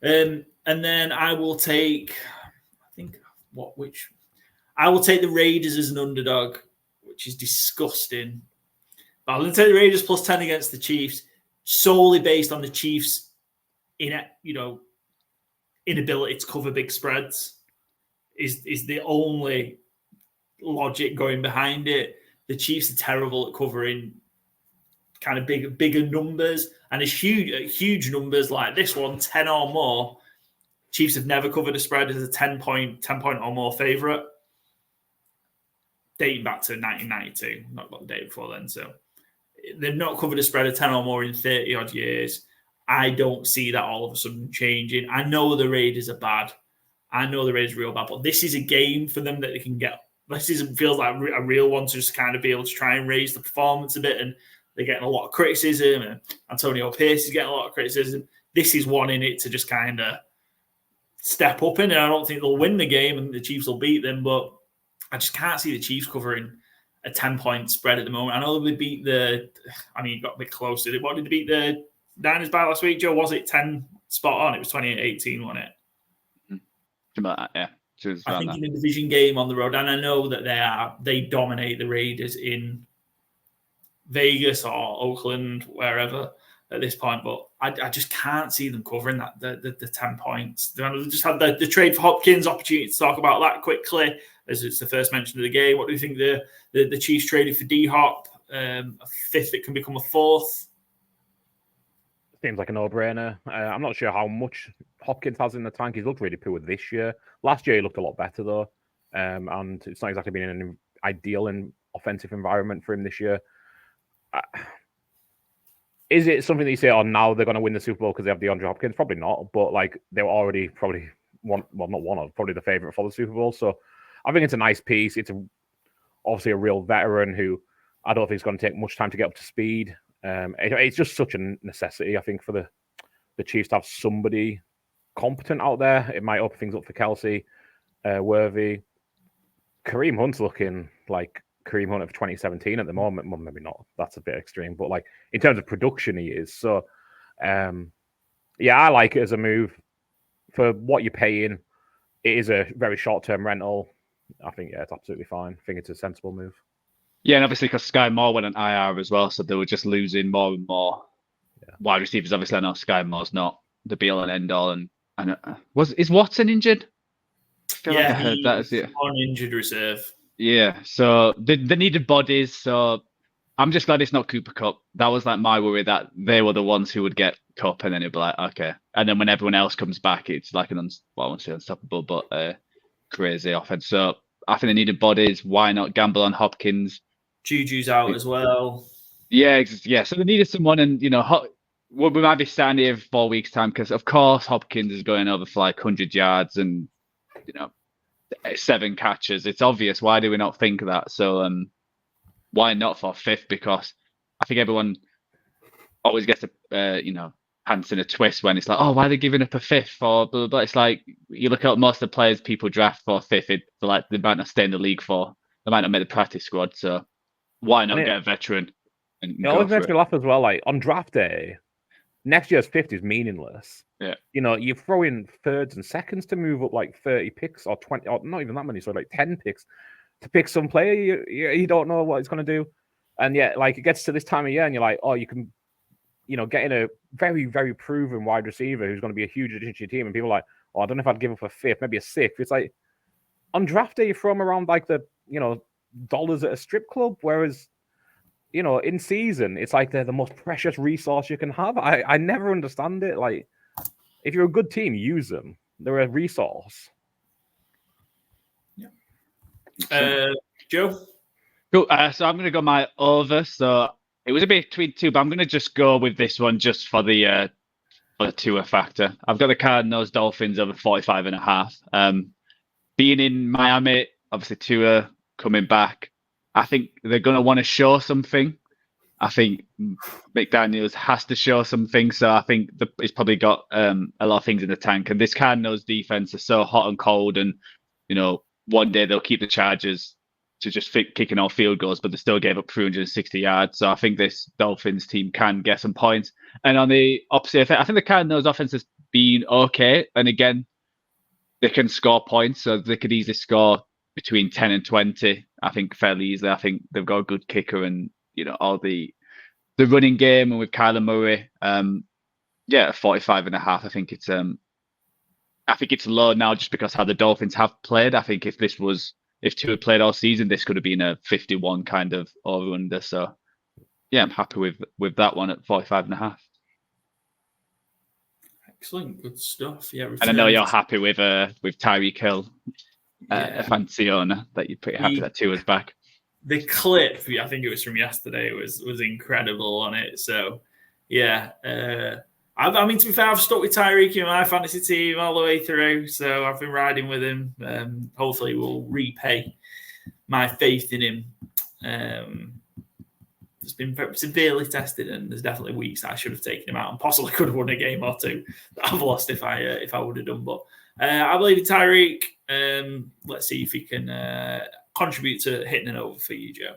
And then I will take, I will take the Raiders as an underdog, which is disgusting. But I'm going to take the Raiders plus 10 against the Chiefs, solely based on the Chiefs' inability to cover big spreads. Is the only logic going behind it. The Chiefs are terrible at covering kind of bigger numbers, and it's huge numbers like this one, 10 or more. Chiefs have never covered a spread as a 10 point or more favorite, dating back to 1992. Not got the day before then, so they've not covered a spread of 10 or more in 30 odd years. I don't see that all of a sudden changing. I know the Raiders are bad. I know the Raiders are real bad, but this is a game for them that they can get. This feels like a real one to just kind of be able to try and raise the performance a bit, and they're getting a lot of criticism, and Antonio Pierce is getting a lot of criticism. This is one in it to just kind of step up in, and I don't think they'll win the game and the Chiefs will beat them, but I just can't see the Chiefs covering a 10-point spread at the moment. I know they beat it got a bit close. What did they beat the Niners by last week, Joe? Was it 10 spot on? It was 28-18, wasn't it? Yeah. I think in a division game on the road, and I know that they dominate the Raiders in Vegas or Oakland, wherever at this point, but I just can't see them covering that the 10 points. They just had the trade for Hopkins. Opportunity to talk about that quickly, as it's the first mention of the game. What do you think the Chiefs traded for D-Hop? A fifth that can become a fourth? Seems like a no-brainer. I'm not sure how much Hopkins has in the tank. He's looked really poor this year. Last year he looked a lot better though, and it's not exactly been an ideal and offensive environment for him this year. Is it something that you say, now they're going to win the Super Bowl because they have DeAndre Hopkins? Probably not, but like they were already probably probably the favorite for the Super Bowl. So I think it's a nice piece. It's obviously a real veteran who I don't think it's going to take much time to get up to speed. It's just such a necessity, I think, for the Chiefs to have somebody competent out there. It might open things up for Kelsey, Worthy. Kareem Hunt's looking like Kareem Hunt of 2017 at the moment. Well, maybe not. That's a bit extreme, but like in terms of production, he is. So, I like it as a move for what you're paying. It is a very short-term rental. I think it's absolutely fine. I think it's a sensible move. Yeah, and obviously because Sky Moore went on IR as well, so they were just losing more and more wide receivers. Obviously, I know Sky Moore's not the be-all and end-all. And is Watson injured? I feel like I heard that. On injured reserve. Yeah, so they needed bodies. So I'm just glad it's not Cooper Cup. That was like my worry that they were the ones who would get Cup, and then it'd be like, okay. And then when everyone else comes back, it's like I won't say unstoppable, but crazy offense. So I think they needed bodies. Why not gamble on Hopkins? Juju's out as well. Yeah. So they needed someone, and we might be standing here for 4 weeks' time because, of course, Hopkins is going over for like 100 yards and 7 catches. It's obvious. Why do we not think of that? So why not for 5th? Because I think everyone always gets a pants in a twist when it's like, oh, why are they giving up a 5th or blah, blah, blah. It's like you look at most of the players people draft for 5th, they might not stay in the league for. They might not make the practice squad. So why not get a veteran? It always makes me laugh as well. Like on draft day, next year's 5th is meaningless. Yeah. You throw in 3rds and 2nds to move up like 30 picks or 20, or not even that many, so like 10 picks to pick some player you don't know what it's going to do. And yet, like, it gets to this time of year and you're like, oh, you can, get in a very, very proven wide receiver who's going to be a huge addition to your team. And people are like, oh, I don't know if I'd give up a 5th, maybe a 6th. It's like, on draft day, you throw them around like the, dollars at a strip club. Whereas, in season, it's like they're the most precious resource you can have. I never understand it. Like, if you're a good team, use them. They're a resource. Yeah. Joe? Cool. So I'm going to go my over. So it was a bit between two, but I'm going to just go with this one just for the Tua factor. I've got the Cardinals Dolphins over 45.5. Being in Miami, obviously Tua coming back, I think they're going to want to show something. I think McDaniels has to show something. So I think he's probably got a lot of things in the tank. And this Cardinals defense is so hot and cold. And, one day they'll keep the Chargers to just kicking off field goals, but they still gave up 360 yards. So I think this Dolphins team can get some points. And on the opposite, I think the Cardinals offense has been okay. And again, they can score points. So they could easily score between 10 and 20, I think, fairly easily. I think they've got a good kicker and, all the running game, and with Kyler Murray, 45.5. I think it's low now just because how the Dolphins have played. I think if Tua had played all season, this could have been a 51 kind of over-under. So, yeah, I'm happy with that one at 45.5. Excellent, good stuff. Yeah, and I know you're happy with Tyreek Hill, a fancy owner, that you're pretty happy that Tua's back. The clip, I think it was from yesterday, was incredible on it. So, yeah. I mean, to be fair, I've stuck with Tyreek in my fantasy team all the way through. So I've been riding with him. Hopefully we'll repay my faith in him. It's been severely tested, and there's definitely weeks that I should have taken him out and possibly could have won a game or two that I've lost if I would have done. But I believe in Tyreek. Let's see if he can contribute to hitting an over for you, Joe.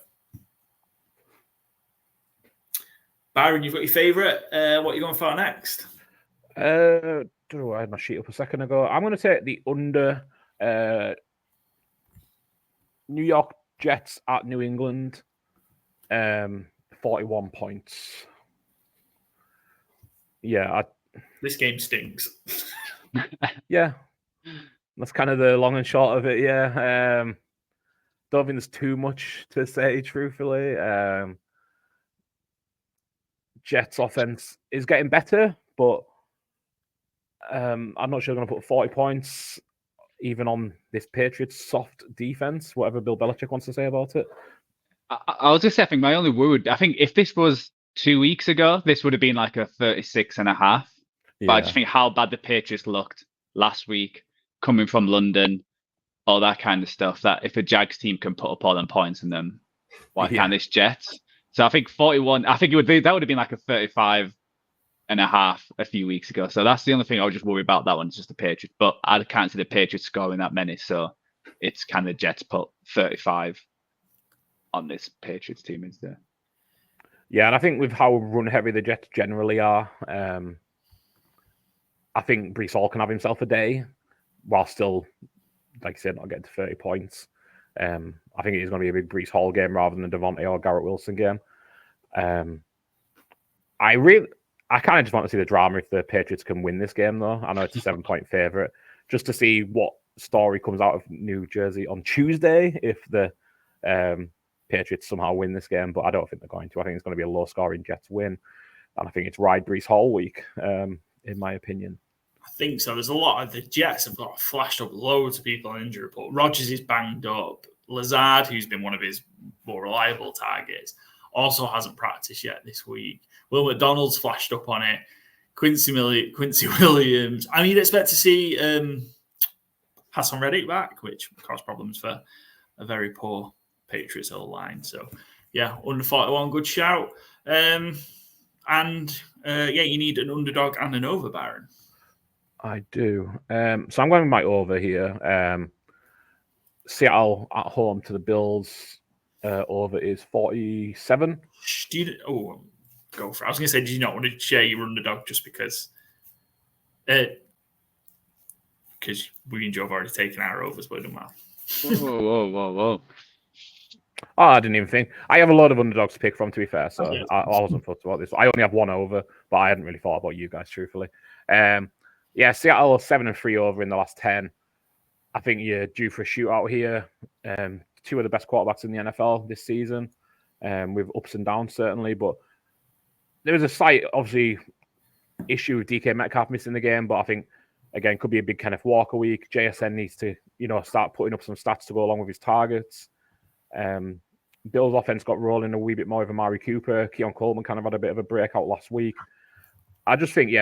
Byron, you've got your favourite. What are you going for next? I had my sheet up a second ago. I'm going to take the under New York Jets at New England. 41 points. Yeah. This game stinks. Yeah. That's kind of the long and short of it, yeah. Don't think there's too much to say, truthfully. Jets offense is getting better, but I'm not sure they're going to put 40 points even on this Patriots soft defense, whatever Bill Belichick wants to say about it. I was just saying, my only worry, I think if this was 2 weeks ago, this would have been like a 36.5. Yeah. But I just think how bad the Patriots looked last week, coming from London, all that kind of stuff, that if a Jags team can put up all them points in them, why can't this Jets? So I think 41, that would have been like a 35.5 a few weeks ago. So that's the only thing I would just worry about. That one, it's just the Patriots. But I can't see the Patriots scoring that many. So it's kind of Jets put 35 on this Patriots team instead. Yeah, and I think with how run heavy the Jets generally are, I think Breece Hall can have himself a day while still, like I said, not getting to 30 points. I think it is going to be a big Breece Hall game rather than a Devontae or Garrett Wilson game. I kind of just want to see the drama if the Patriots can win this game, though. I know it's a 7-point favorite. Just to see what story comes out of New Jersey on Tuesday if the Patriots somehow win this game, but I don't think they're going to. I think it's going to be a low-scoring Jets win, and I think it's ride Brees Hall week, in my opinion. I think so. There's a lot of the Jets have got flashed up loads of people on injury report. Rodgers is banged up. Lazard, who's been one of his more reliable targets, also hasn't practiced yet this week. Will McDonald's flashed up on it. Quincy Williams. I mean, you'd expect to see Hassan Reddick back, which caused problems for a very poor Patriots line. So, yeah, under 41, good shout. You need an underdog and an over, Byron. I do. So I'm going with my over here. Seattle at home to the Bills. Over is 47. Go for it. I was going to say, do you not want to share your underdog just because? Because we and Joe have already taken our overs, but it doesn't matter. Whoa. Oh, I didn't even think. I have a lot of underdogs to pick from, to be fair, so I wasn't fussed about this. I only have one over, but I hadn't really thought about you guys, truthfully. Seattle 7-3 over in the last 10. I think you're due for a shootout here. Two of the best quarterbacks in the NFL this season, with ups and downs, certainly, but there was a slight, obviously, issue with DK Metcalf missing the game, but I think, again, could be a big Kenneth Walker week. JSN needs to, start putting up some stats to go along with his targets. Bill's offense got rolling a wee bit more with Amari Cooper. Keon Coleman kind of had a bit of a breakout last week. I just think,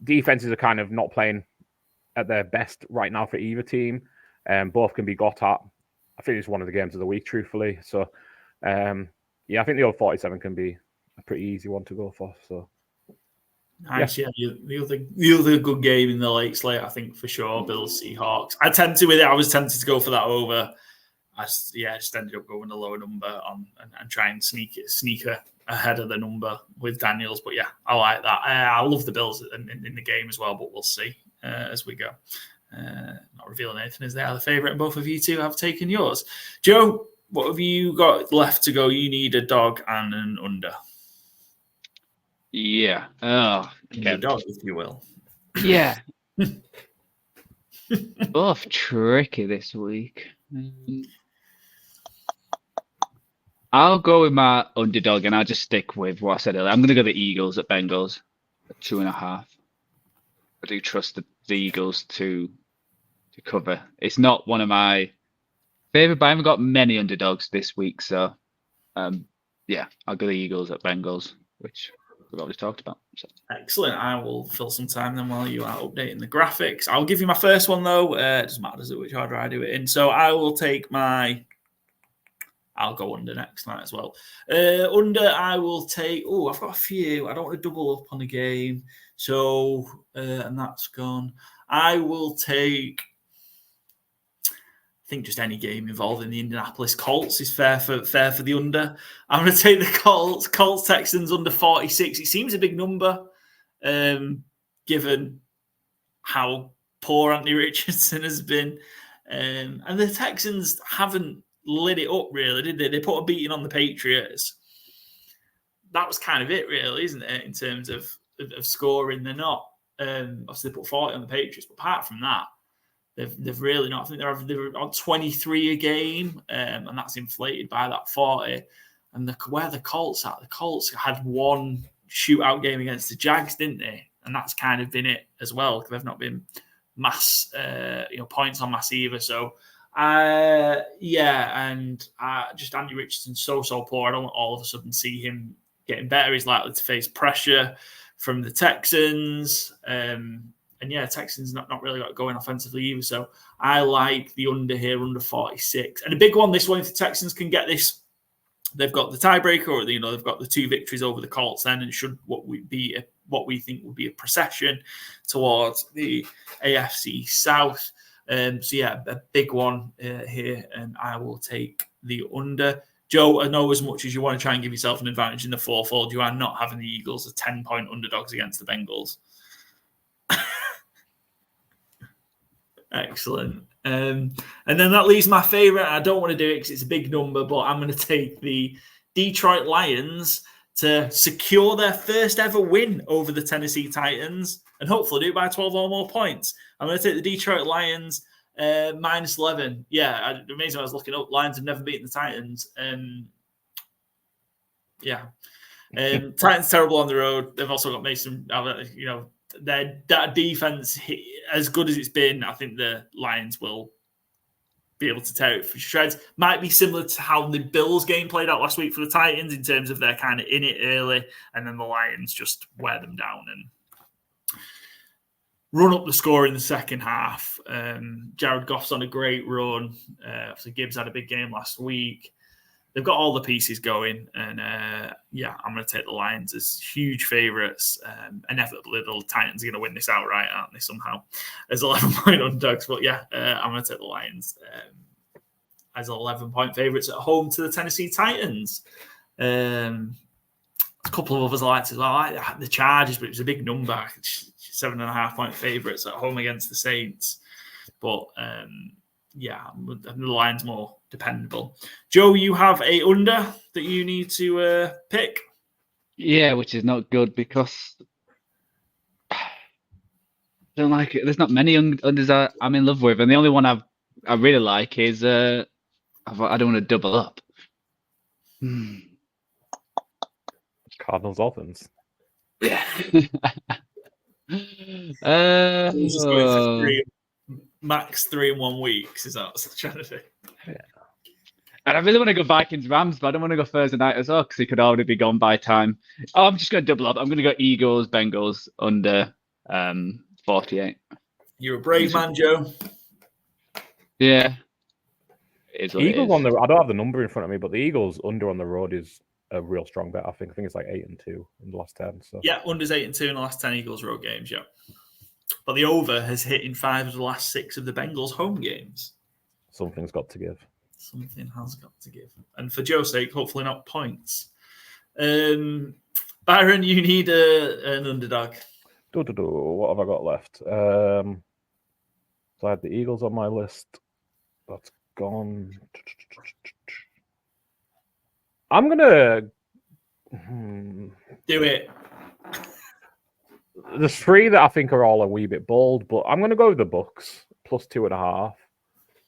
defenses are kind of not playing at their best right now for either team. Both can be got at. I think it's one of the games of the week, truthfully. So, I think the over 47 can be a pretty easy one to go for. So, nice, the other good game in the late slate, I think for sure, Bills Seahawks. I was tempted to go for that over. I just ended up going a lower number on and try and sneak ahead of the number with Daniels. But I like that. I love the Bills in the game as well, but we'll see as we go. Not revealing anything as they are the favourite, and both of you two have taken yours. Joe, what have you got left to go? You need a dog and an under. Yeah. Oh, okay. A dog, if you will. Yeah. Both tricky this week. I'll go with my underdog, and I'll just stick with what I said earlier. I'm going to go the Eagles at Bengals at 2.5. I do trust the Eagles to cover. It's not one of my favourite, but I haven't got many underdogs this week. So, I'll go the Eagles at Bengals, which we've already talked about. So. Excellent. I will fill some time then while you are updating the graphics. I'll give you my first one, though. It doesn't matter, does it, which order I do it in. So I will take I'll go under next night as well. Under, I will take... I've got a few. I don't want to double up on the game. So, and that's gone. I will take... I think just any game involving the Indianapolis Colts is fair for the under. I'm going to take the Colts Texans under 46. It seems a big number, given how poor Anthony Richardson has been. And the Texans haven't lit it up, really, did they? They put a beating on the Patriots. That was kind of it, really, isn't it, in terms of scoring? They're not. Obviously, they put 40 on the Patriots, but apart from that, they've really not. I think they're on 23 a game, and that's inflated by that 40. And where the Colts at? The Colts had one shootout game against the Jags, didn't they? And that's kind of been it as well, because they've not been mass, points on mass either. So, just Andy Richardson's so poor. I don't want all of a sudden see him getting better. He's likely to face pressure from the Texans. Texans not really got going offensively either. So I like the under here, under 46. And a big one, this one, if the Texans can get this, they've got the tiebreaker, or they've got the 2 victories over the Colts then, and should what we think would be a procession towards the AFC South. A big one here, and I will take the under. Joe, I know as much as you want to try and give yourself an advantage in the fourfold, you are not having the Eagles as 10-point underdogs against the Bengals. Excellent. And then that leaves my favourite. I don't want to do it because it's a big number, but I'm going to take the Detroit Lions to secure their first ever win over the Tennessee Titans and hopefully do it by 12 or more points. I'm going to take the Detroit Lions -11. Yeah, amazing. I was looking up. Lions have never beaten the Titans. Yeah. Titans terrible on the road. They've also got Mason. That defense, as good as it's been, I think the Lions will be able to tear it for shreds. Might be similar to how the Bills game played out last week for the Titans in terms of they're kind of in it early, and then the Lions just wear them down and run up the score in the second half. Jared Goff's on a great run. Obviously, Gibbs had a big game last week. They've got all the pieces going, and I'm going to take the Lions as huge favourites. Inevitably, the Titans are going to win this outright, aren't they, somehow, as 11-point underdogs. But I'm going to take the Lions as 11-point favourites at home to the Tennessee Titans. A couple of others I liked as well. I like the Chargers, but it was a big number. 7.5-point favourites at home against the Saints. But the Lions more dependable. Joe, you have a under that you need to pick. Yeah, which is not good because I don't like it. There's not many unders I'm in love with, and the only one I really like is I don't want to double up. Cardinals Dolphins. Yeah. Just going for max 3 in 1 week. Is that what I'm trying to do? Yeah. And I really want to go Vikings Rams, but I don't want to go Thursday night as well because he could already be gone by time. Oh, I'm just going to double up. I'm going to go Eagles Bengals under 48. You're a brave man, Joe. Yeah. Eagles on the. I don't have the number in front of me, but the Eagles under on the road is a real strong bet. I think it's like 8-2 in the last 10. So yeah, under's 8-2 in the last 10 Eagles road games. Yeah, but the over has hit in 5 of the last 6 of the Bengals home games. Something's got to give. Something has got to give, and for Joe's sake, hopefully not points. Byron, you need an underdog. What have I got left? So I had the Eagles on my list. That's gone. I'm gonna do it. There's 3 that I think are all a wee bit bold, but I'm gonna go with the Bucks plus 2.5.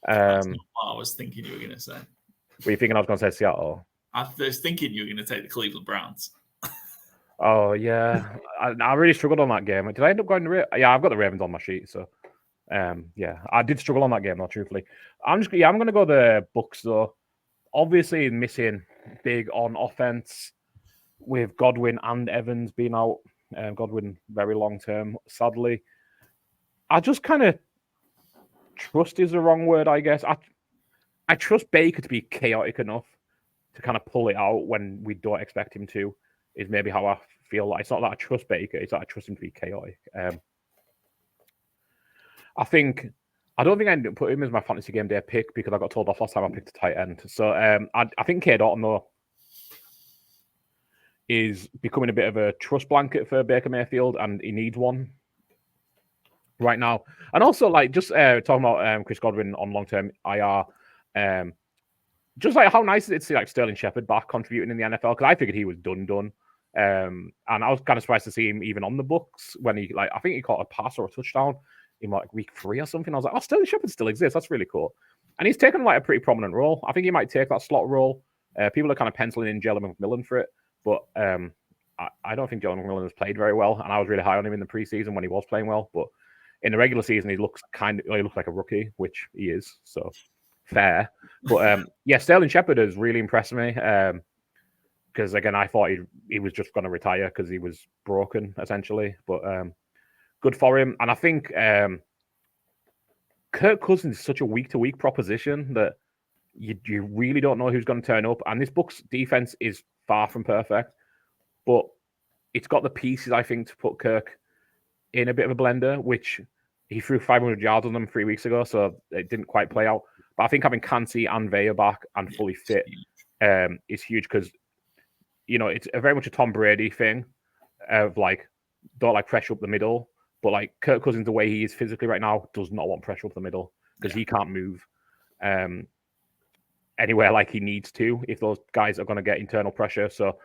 That's not what I was thinking you were going to say. Were you thinking I was going to say Seattle? I was thinking you were going to take the Cleveland Browns. Oh, yeah. I really struggled on that game. Did I end up going to Yeah, I've got the Ravens on my sheet. So, I did struggle on that game, though, truthfully. I'm going to go the Bucks, though. Obviously, missing big on offense with Godwin and Evans being out. Godwin very long term, sadly. I just kind of trust is the wrong word, I guess. I trust Baker to be chaotic enough to kind of pull it out when we don't expect him to, is maybe how I feel. Like, it's not that I trust Baker, it's that I trust him to be chaotic. I don't think I ended up putting him as my fantasy game day pick because I got told off last time I picked a tight end. So I think K. Dalton, though, is becoming a bit of a trust blanket for Baker Mayfield, and he needs one right now. And also, like, just talking about Chris Godwin on long-term IR, just like how nice is it to see like Sterling Shepard back contributing in the NFL, because I figured he was done. And I was kind of surprised to see him even on the Bucks when he, like, I think he caught a pass or a touchdown in like week 3 or something. I was like, oh, Sterling Shepard still exists. That's really cool. And he's taken like a pretty prominent role. I think he might take that slot role. People are kind of penciling in Jalen McMillan for it, but I don't think Jalen McMillan has played very well, and I was really high on him in the preseason when he was playing well. But in the regular season, he looks like a rookie, which he is. So fair. But Sterling Shepard has really impressed me. Because again, I thought he was just going to retire because he was broken essentially. But good for him. And I think Kirk Cousins is such a week-to-week proposition that you really don't know who's going to turn up. And this Bucs defense is far from perfect, but it's got the pieces, I think, to put Kirk in a bit of a blender, which he threw 500 yards on them 3 weeks ago, so it didn't quite play out. But I think having Kancey and Vea back and fully fit is huge, because it's very much a Tom Brady thing of like, don't like pressure up the middle, but like Kirk Cousins, the way he is physically right now, does not want pressure up the middle because he can't move anywhere like he needs to if those guys are going to get internal pressure. So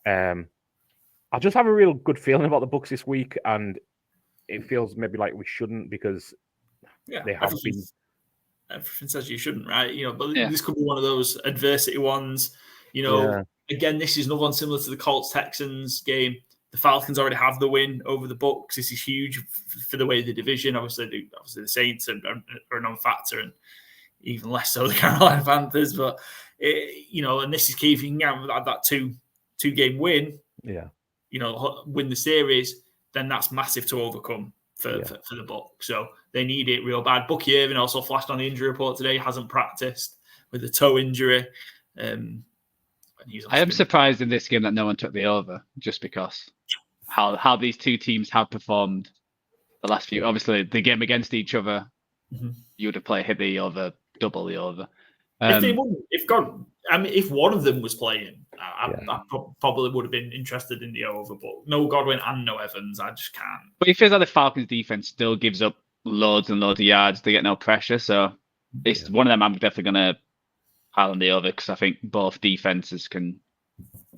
I just have a real good feeling about the Bucs this week, and it feels maybe like we shouldn't, because they have been everything says you shouldn't, right? But Yeah. this could be one of those adversity ones. Again, this is another one similar to the Colts-Texans game. The Falcons already have the win over the Bucs. This is huge for the way the division. Obviously the Saints are a non-factor, and even less so the Carolina Panthers. But and this is key. If you can have that two-game win, win the series, then that's massive to overcome for the Bucs. So they need it real bad. Bucky Irvin also flashed on the injury report today. Hasn't practiced with a toe injury. I am surprised in this game that no one took the over, just because how these two teams have performed the last few. Obviously, the game against each other, you would have hit the over, double the over. If one of them was playing, I probably would have been interested in the over. But no Godwin and no Evans, I just can't. But it feels like the Falcons' defense still gives up loads and loads of yards. They get no pressure, so it's one of them. I'm definitely going to pile on the over because I think both defenses can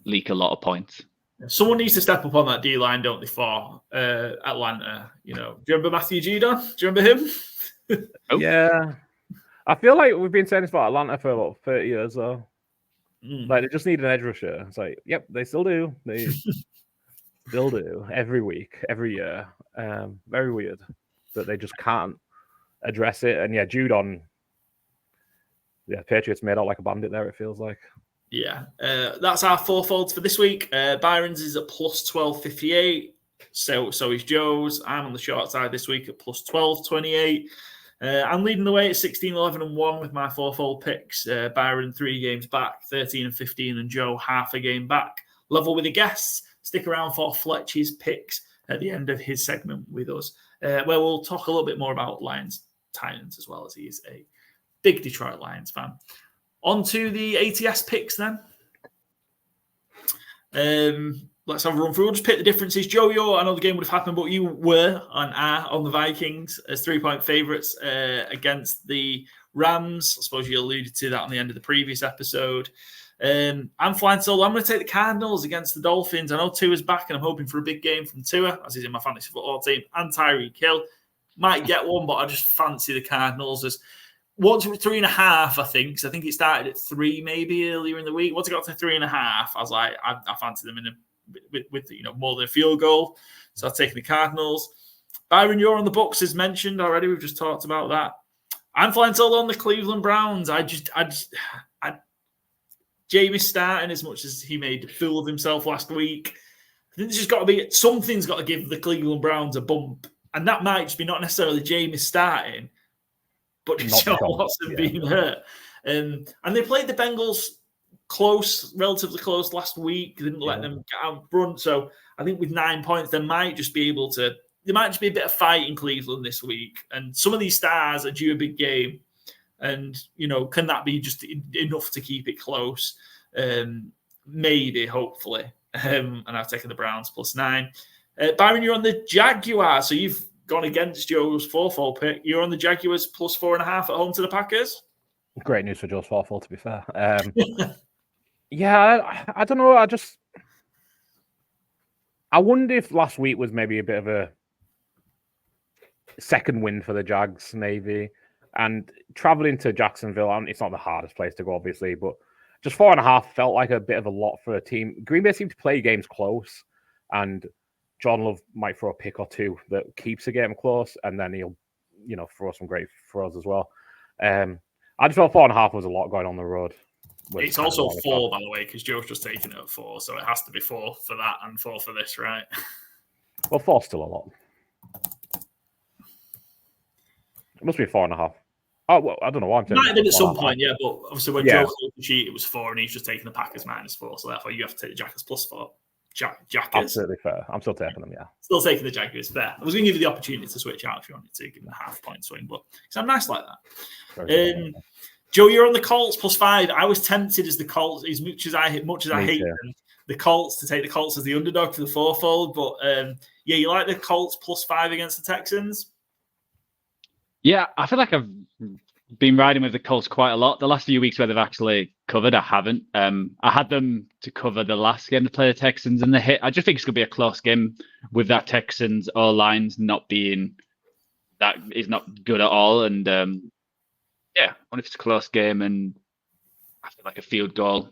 leak a lot of points. Someone needs to step up on that D line, don't they? For Atlanta, do you remember Matthew Judon? Do you remember him? Yeah, I feel like we've been saying this about Atlanta for about 30 years, though. Like they just need an edge rusher. It's like, yep, they still do. They still do every week, every year. Very weird that they just can't address it. And Judon. Yeah, Patriots made out like a bandit there, it feels like. Yeah, that's our fourfolds for this week. Byron's is at plus 12.58. So is Joe's. I'm on the short side this week at plus 12.28. I'm leading the way at 16, 11, and 1 with my fourfold picks. Byron 3 games back, 13 and 15, and Joe half a game back. Level with the guests. Stick around for Fletch's picks at the end of his segment with us, where we'll talk a little bit more about Lions Titans as well, as he is a big Detroit Lions fan. On to the ATS picks then. Let's have a run through. We'll just pick the differences. Joe, I know the game would have happened, but you were on the Vikings as 3-point favourites against the Rams. I suppose you alluded to that on the end of the previous episode. I'm flying solo. I'm going to take the Cardinals against the Dolphins. I know Tua's back, and I'm hoping for a big game from Tua, as he's in my fantasy football team, and Tyreek Hill. Might get one, but I just fancy the Cardinals as once it was 3.5, I think. Because I think it started at 3 maybe earlier in the week. Once it got to 3.5, I was like, I fancy them with more than a field goal. So I've taken the Cardinals. Byron, you're on the Bucs as mentioned already. We've just talked about that. I'm flying solo on the Cleveland Browns. Jameis starting as much as he made a fool of himself last week. I think there's just got to be something's got to give the Cleveland Browns a bump, and that might just be not necessarily Jameis starting, but John Watson being hurt. And they played the Bengals relatively close last week. They didn't let them get out front. So I think with 9 points, there might just be a bit of fight in Cleveland this week. And some of these stars are due a big game. And, can that be just enough to keep it close? Maybe, hopefully. And I've taken the Browns plus 9. Byron, you're on the Jaguars. So you've gone against Joe's fourfold pick. You're on the Jaguars plus 4.5 at home to the Packers. Great news for Joe's fourfold, to be fair. I don't know. I wonder if last week was maybe a bit of a second win for the Jags, maybe. And traveling to Jacksonville, it's not the hardest place to go, obviously, but just 4.5 felt like a bit of a lot for a team. Green Bay seemed to play games close, and Jordan Love might throw a pick or two that keeps the game close, and then he'll, throw some great throws as well. I just felt 4.5 was a lot going on the road. It's also 4, by the way, because Joe's just taken it at 4, so it has to be 4 for that and 4 for this, right? Well, 4's still a lot. It must be 4.5. Oh, well, I don't know why I'm saying. Might have been at some point, but obviously when Joe called the sheet, it was 4, and he's just taking the Packers -4, so therefore you have to take the Jackers plus 4. Jackers. Absolutely fair. I'm still taking them, yeah. Still taking the Jaguars, fair. I was going to give you the opportunity to switch out if you wanted to, give them a half-point swing, but I'm nice like that. Joe, you're on the Colts plus 5. I was tempted as the Colts, as much as I hate them, the Colts, to take the Colts as the underdog for the fourfold, but you like the Colts plus 5 against the Texans? Yeah, I feel like I've been riding with the Colts quite a lot. The last few weeks where they've actually covered, I haven't. I had them to cover the last game to play the Texans, and they hit. I just think it's going to be a close game with that Texans O-lines not being that is not good at all. And Yeah, only if it's a close game and I feel like a field goal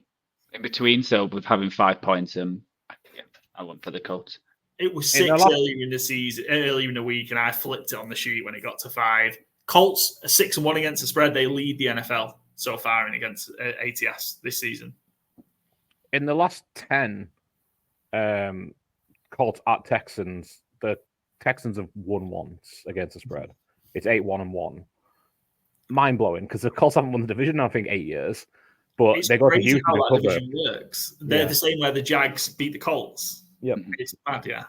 in between. So with having 5 points, I went for the Colts. It was In the 6 last- earlier in the season, earlier in the week, and I flipped it on the sheet when it got to 5. Colts are 6-1 against the spread. They lead the NFL so far in against ATS this season. In the last 10 Colts at Texans, the Texans have won once against the spread. It's 8-1-1. Mind blowing because the Colts haven't won the division in, I think, 8 years. But It's they go to crazy Houston how to that cover. division works. They're the same way the Jags beat the Colts. Yep. It's bad, yeah.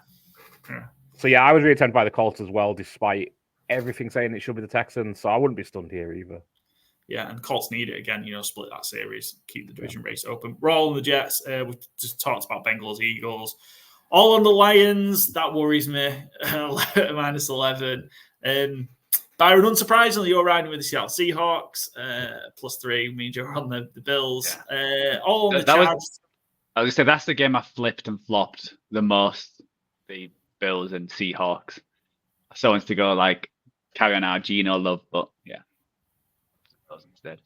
So yeah, I was really tempted by the Colts as well, despite everything saying it should be the Texans. So I wouldn't be stunned here either. Yeah, and Colts need it again, split that series, keep the division race open. We're all on the Jets. We just talked about Bengals, Eagles. All on the Lions. That worries me. Minus 11. Byron, unsurprisingly, you're riding with the Seattle Seahawks. +3 means you're on the Bills. Yeah. All on the Chargers. I was going to say, that's the game I flipped and flopped the most, the Bills and Seahawks. So wants to go like carry on our Geno love, but yeah. Those instead.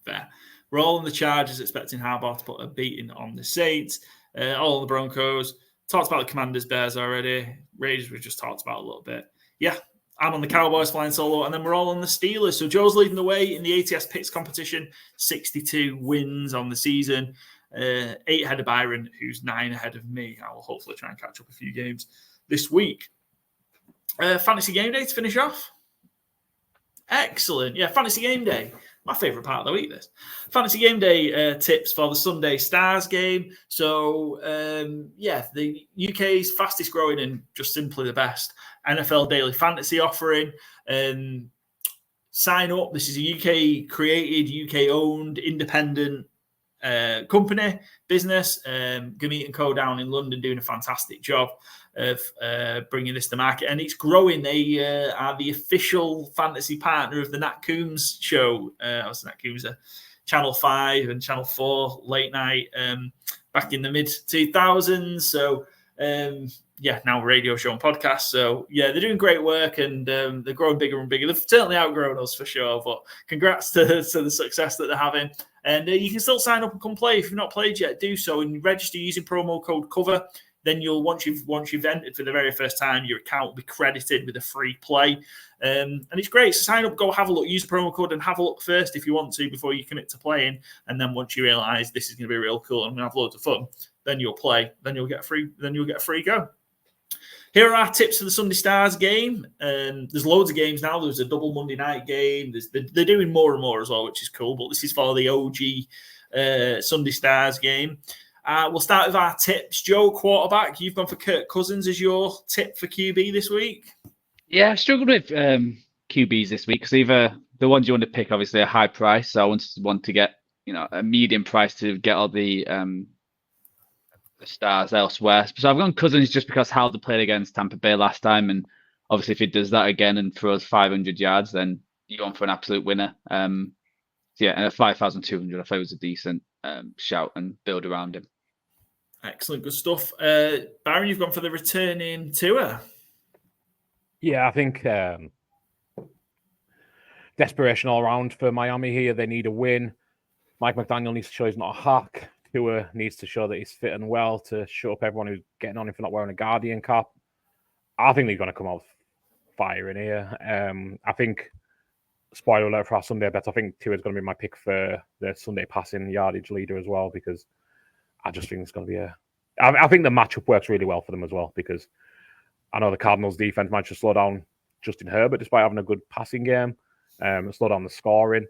Fair. We're all on the Chargers, expecting Harbaugh to put a beating on the Saints. All on the Broncos. Talked about the Commanders, Bears already. Raiders we just talked about a little bit. Yeah, I'm on the Cowboys flying solo, and then we're all on the Steelers. So Joe's leading the way in the ATS Picks Competition. 62 wins on the season. 8 ahead of Byron, who's 9 ahead of me. I will hopefully try and catch up a few games this week. Fantasy game day to finish off. Excellent. Yeah, fantasy game day. My favourite part of the week, this. Fantasy game day tips for the Sunday Stars game. So, the UK's fastest growing and just simply the best NFL daily fantasy offering. Sign up. This is a UK created, UK owned, independent company, business. Gummeet & Co down in London doing a fantastic job of bringing this to market, and it's growing. They are the official fantasy partner of the Nat Coombs show. Obviously, Nat Coombs are Channel 5 and Channel 4 late night back in the mid 2000s. So now a radio show and podcast. So yeah, they're doing great work, and they're growing bigger and bigger. They've certainly outgrown us for sure, but congrats to the success that they're having. And you can still sign up and come play. If you've not played yet, do so and register using promo code COVER. Then you'll once you've entered for the very first time, your account will be credited with a free play. And it's great. So sign up, go have a look, use the promo code and have a look first if you want to before you commit to playing. And then once you realise this is going to be real cool and I'm going to have loads of fun, then you'll play. Then you'll get a free go. Here are our tips for the Sunday Stars game. There's loads of games now. There's a double Monday night game. They're doing more and more as well, which is cool. But this is for the OG Sunday Stars game. We'll start with our tips. Joe, quarterback, you've gone for Kirk Cousins as your tip for QB this week. Yeah, I struggled with QBs this week because either the ones you want to pick, obviously, a high price. So I want to get a medium price to get all the stars elsewhere. So I've gone Cousins just because how they played against Tampa Bay last time, and obviously if he does that again and throws 500 yards, then you're going for an absolute winner. And a 5,200 I thought was a decent shout and build around him. Excellent, good stuff. Byron, you've gone for the returning tour. Yeah, I think desperation all around for Miami here. They need a win. Mike McDaniel needs to show he's not a hack. Tua needs to show that he's fit and well to show up everyone who's getting on him for not wearing a Guardian cap. I think they're going to come out firing here. I think, spoiler alert for our Sunday bet, I think Tua is going to be my pick for the Sunday passing yardage leader as well, because I just think it's going to be I think the matchup works really well for them as well, because I know the Cardinals' defense managed to slow down Justin Herbert despite having a good passing game, slow down the scoring.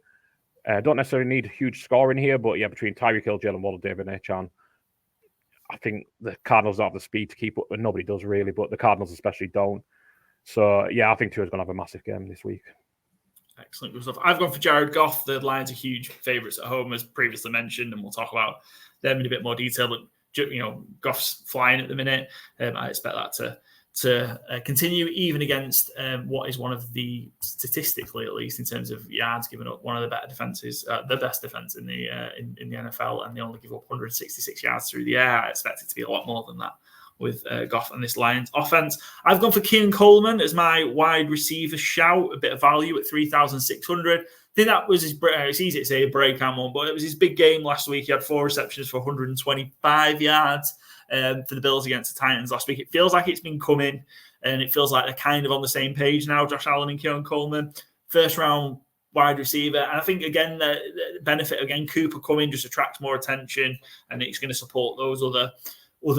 Don't necessarily need huge scoring here, but yeah, between Tyreek Hill, Jalen Waddle, David Nchan, I think the Cardinals don't have the speed to keep up. And nobody does really, but the Cardinals especially don't. So yeah, I think Tua's going to have a massive game this week. Excellent, good stuff. I've gone for Jared Goff. The Lions are huge favourites at home, as previously mentioned, and we'll talk about them in a bit more detail. But Goff's flying at the minute. I expect that to continue, even against what is one of the, statistically at least, in terms of yards given up, one of the better defenses, the best defense in the NFL, and they only give up 166 yards through the air. I expect it to be a lot more than that with Goff and this Lions offense. I've gone for Keenan Coleman as my wide receiver shout, a bit of value at 3,600. think that was his. It's easy to say a breakout one, but it was his big game last week. He had 4 receptions for 125 yards for the Bills against the Titans last week. It feels like it's been coming, and it feels like they're kind of on the same page now. Josh Allen and Keon Coleman, first round wide receiver, and I think again the benefit again Cooper coming just attracts more attention, and it's going to support those other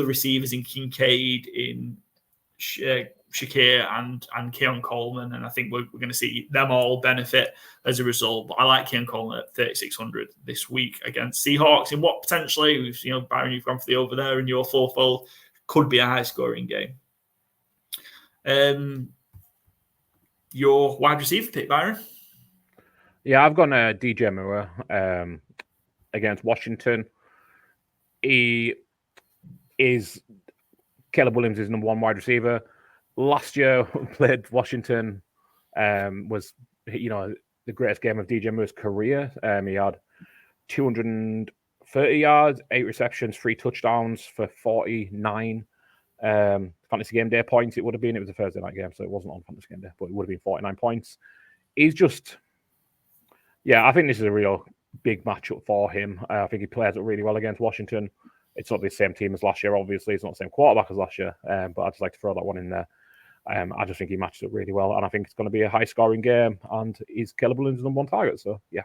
receivers in Kincaid, in Shakir and Keon Coleman, and I think we're going to see them all benefit as a result. But I like Keon Coleman at 3,600 this week against Seahawks in what potentially, Byron, you've gone for the over there, and your fourfold could be a high scoring game. Your wide receiver pick, Byron? Yeah, I've gone DJ Moore against Washington. He is Caleb Williams' is number 1 wide receiver. Last year, played Washington, was the greatest game of DJ Moore's career. He had 230 yards, 8 receptions, 3 touchdowns for 49 fantasy game day points. It would have been. It was a Thursday night game, so it wasn't on fantasy game day, but it would have been 49 points. He's just, I think this is a real big matchup for him. I think he plays it really well against Washington. It's not the same team as last year, obviously. It's not the same quarterback as last year, but I'd just like to throw that one in there. I just think he matches up really well, and I think it's going to be a high-scoring game, and he's Caleb Williams' number 1 target, so yeah.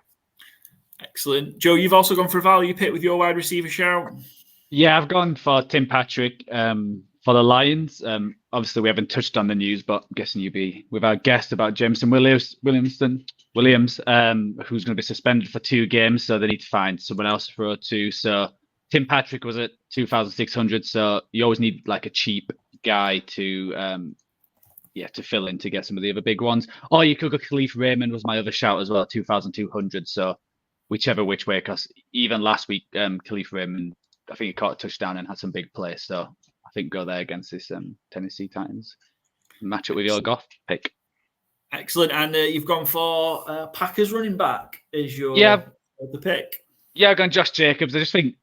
Excellent. Joe, you've also gone for a value pick with your wide receiver shout. Yeah, I've gone for Tim Patrick for the Lions. Obviously, we haven't touched on the news, but I'm guessing you'll be with our guest about Jameson Williams, who's going to be suspended for 2 games, so they need to find someone else to throw to. So Tim Patrick was at 2,600, so you always need like a cheap guy to fill in to get some of the other big ones. Or you could go Khalif Raymond was my other shout as well, 2,200. So whichever which way, because even last week, Khalif Raymond, I think he caught a touchdown and had some big plays. So I think go there against this Tennessee Titans. Match up with your Goff pick. Excellent. And you've gone for Packers running back as your the pick. Yeah, I've gone Josh Jacobs. I just think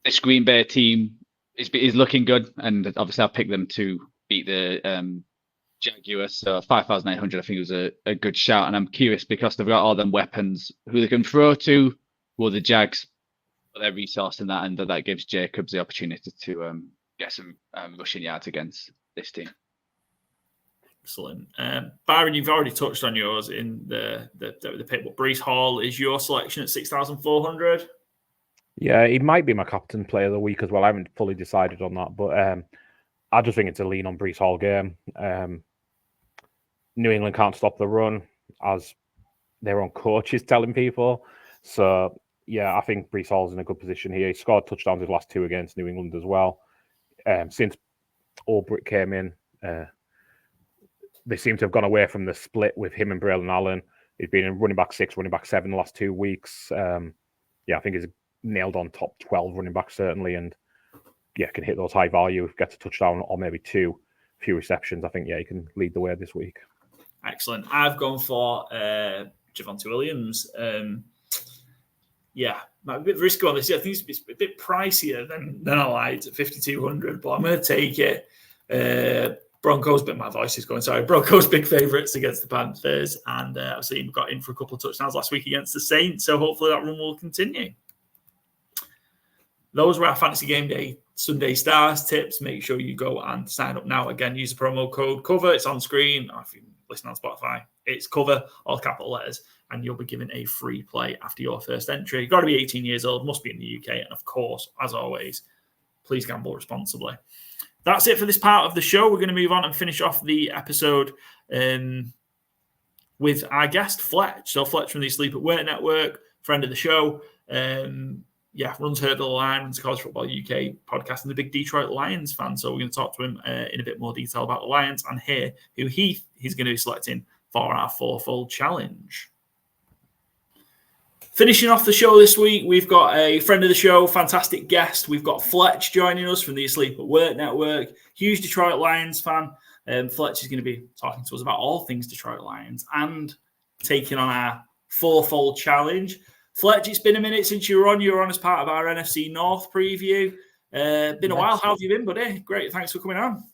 this Green Bay team is looking good, and obviously I'll pick them to beat the Jaguars. So 5,800, I think, was a good shout. And I'm curious because they've got all them weapons who they can throw to. Will the Jags put their resource in that, and that gives Jacobs the opportunity to get some rushing yards against this team. Excellent. Byron, you've already touched on yours in the pick, but Breece Hall is your selection at 6,400. Yeah, he might be my captain player of the week as well. I haven't fully decided on that, but I just think it's a lean on Breece Hall game. New England can't stop the run, as their own coach is telling people. So, I think Breece Hall's in a good position here. He scored touchdowns his last 2 against New England as well. Since Ulbrich came in, they seem to have gone away from the split with him and Braylon Allen. He's been in running back 6, running back 7 the last 2 weeks. I think he's nailed on top 12 running back certainly, and can hit those high value, gets a touchdown or maybe 2, few receptions. I think he can lead the way this week. Excellent. I've gone for Javonte Williams. Might be a bit risky on this. I think it's a bit pricier than I liked at 5,200, but I'm going to take it. Broncos, but my voice is going. Sorry, Broncos big favourites against the Panthers, and I've seen him got in for a couple of touchdowns last week against the Saints. So hopefully that run will continue. Those were our Fantasy Game Day Sunday Stars tips. Make sure you go and sign up now. Again, use the promo code COVER. It's on screen. If you listen on Spotify, it's COVER, all capital letters, and you'll be given a free play after your first entry. You've got to be 18 years old, must be in the UK, and of course, as always, please gamble responsibly. That's it for this part of the show. We're going to move on and finish off the episode with our guest, Fletch. So Fletch from the Sleep at Work Network, friend of the show. Runs Hurt the Line, runs the College Football UK podcast, and the big Detroit Lions fan. So we're going to talk to him in a bit more detail about the Lions and hear who he's going to be selecting for our fourfold challenge. Finishing off the show this week, we've got a friend of the show, fantastic guest. We've got Fletch joining us from the Asleep at Work Network, huge Detroit Lions fan. Fletch is going to be talking to us about all things Detroit Lions and taking on our fourfold challenge. Fletch, it's been a minute since you were on. You were on as part of our NFC North preview. Been a while. How have you been, buddy? Great. Thanks for coming on.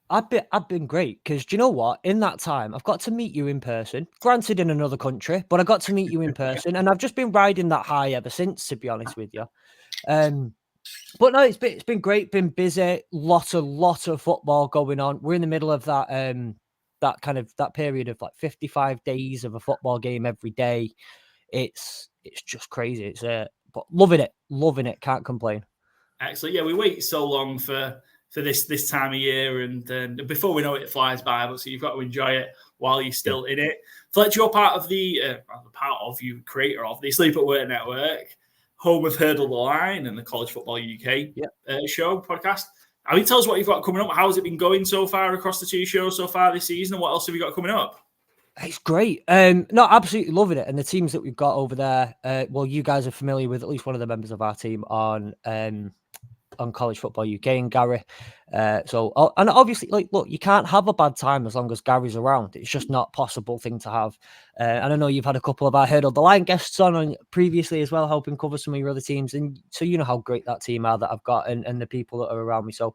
I've been great because do you know what? In that time, I've got to meet you in person. Granted, in another country, but I got to meet you in person, and I've just been riding that high ever since. To be honest with you, but no, it's been great. Been busy. Lot of football going on. We're in the middle of that that period of like 55 days of a football game every day. It's just crazy. It's but loving it. Can't complain. Excellent. Yeah, we wait so long for this time of year, and before we know it, it flies by. But so you've got to enjoy it while you're still in it. Fletch, you're part of the creator of the Sleep at Work Network, home of Hurdle the Line and the College Football UK show podcast. I mean, tell us what you've got coming up. How's it been going so far across the two shows so far this season, and what else have you got coming up? It's great. No, absolutely loving it. And the teams that we've got over there, well, you guys are familiar with at least one of the members of our team on College Football UK and Gary. And obviously, like, look, you can't have a bad time as long as Gary's around. It's just not a possible thing to have. And I know you've had a couple of our Hurdle the Line guests on previously as well, helping cover some of your other teams. And so you know how great that team are that I've got and the people that are around me. So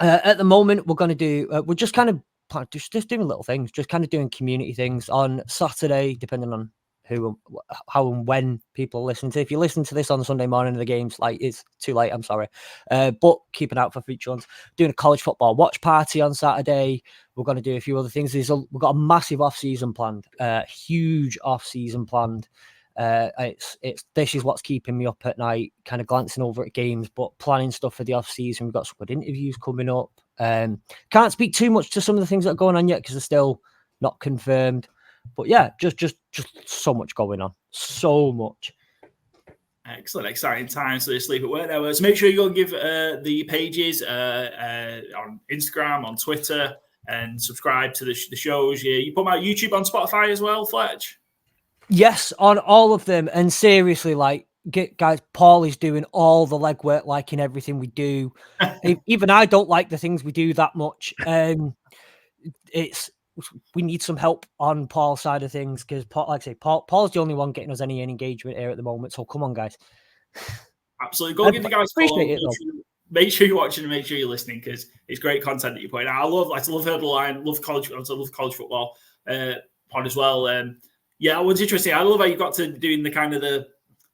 at the moment, we're going to do, we're just kind of just doing little things, just kind of doing community things on Saturday, depending on how and when people are listening to. If you listen to this on Sunday morning of the games, like, it's too late, I'm sorry. But keep an eye out for future ones. Doing a college football watch party on Saturday. We're going to do a few other things. We've got a massive off-season planned, huge off-season planned. This is what's keeping me up at night, kind of glancing over at games, but planning stuff for the off-season. We've got some good interviews coming up. Can't speak too much to some of the things that are going on yet because they're still not confirmed. But yeah, just so much going on. So much. Excellent, exciting times for the Sleep at Work Network. So make sure you go and give the pages on Instagram, on Twitter, and subscribe to the shows. You put them out YouTube, on Spotify as well, Fletch? Yes, on all of them. And seriously, like, guys, Paul is doing all the legwork, like in everything we do. Even I don't like the things we do that much. We need some help on Paul's side of things because, like I say, Paul's the only one getting us any engagement here at the moment. So come on, guys. Absolutely, go give the guys a follow. Make sure you're watching and make sure you're listening because it's great content that you're putting out. I love Hurdle Line, love college football pod as well. Yeah, what's interesting, I love how you got to doing the kind of the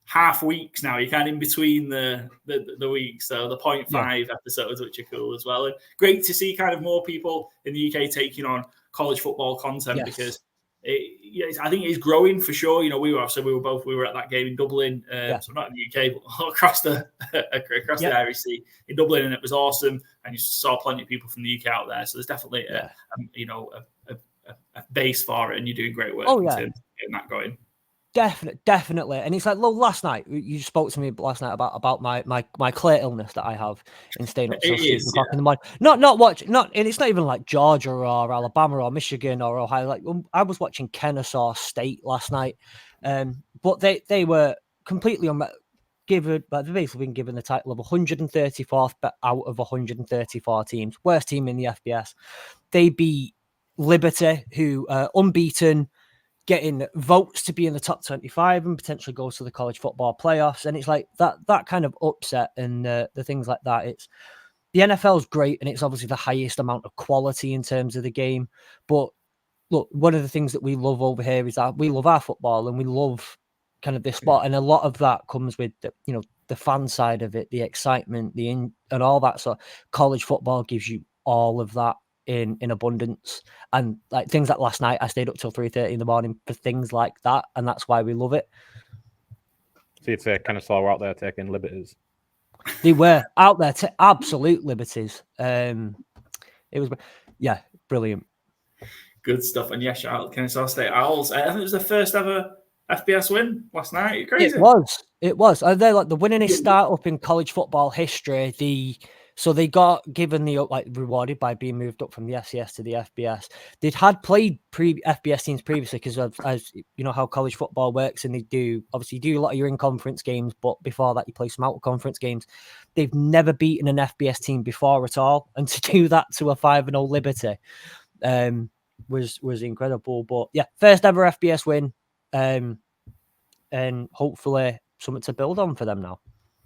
half weeks now. You're kind of in between the weeks, so the 0.5 episodes, which are cool as well. And great to see kind of more people in the UK taking on college football content because I think it's growing for sure. You know, we were at that game in Dublin, so not in the UK, but across the Irish Sea in Dublin, and it was awesome. And you saw plenty of people from the UK out there, so there's definitely a base for it, and you're doing great work in terms of getting that going. Definitely. And it's like, well, last night you spoke to me about my clear illness that I have in staying up till 6 o'clock in the morning. And it's not even like Georgia or Alabama or Michigan or Ohio. Like, I was watching Kennesaw State last night, but they were completely they've basically been given the title of 134th out of 134 teams, worst team in the FBS. They beat Liberty, who unbeaten, getting votes to be in the top 25 and potentially go to the college football playoffs. And it's like that kind of upset and the things like that. It's the NFL is great, and it's obviously the highest amount of quality in terms of the game. But look, one of the things that we love over here is that we love our football and we love kind of this sport. And a lot of that comes with the fan side of it, the excitement, and all that. So college football gives you all of that in abundance. And like things like last night, I stayed up till 3:30 in the morning for things like that, and that's why we love it. So you'd say Kennesaw were out there taking liberties? They were out there to absolute liberties. It was brilliant. Good stuff. And yes, shout out Kennesaw State Owls. I think it was the first ever FBS win last night. Crazy. It was. They're like the winningest startup in college football history. So they got given rewarded by being moved up from the FCS to the FBS. They'd had played FBS teams previously because of, as you know, how college football works, and they do a lot of your in-conference games, but before that you play some out-of-conference games. They've never beaten an FBS team before at all, and to do that to a 5-0 Liberty was incredible. But yeah, first ever FBS win, and hopefully something to build on for them now.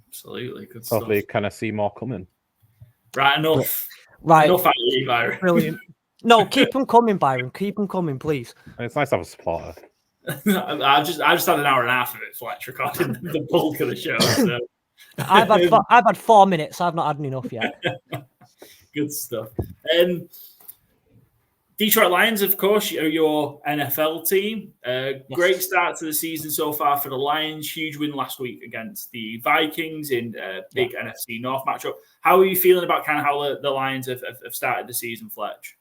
Absolutely, good stuff. Hopefully, kind of see more coming. Right, enough. Right. Enough out of you, Byron. Brilliant. No, keep them coming, Byron. Keep them coming, please. It's nice to have a supporter. I just had an hour and a half of it, Fletch, recording the bulk of the show. So. I've had 4 minutes. I've not had enough yet. Good stuff. Detroit Lions, of course, are your NFL team. Great start to the season so far for the Lions. Huge win last week against the Vikings in a big NFC North matchup. How are you feeling about kind of how the Lions have started the season, Fletch?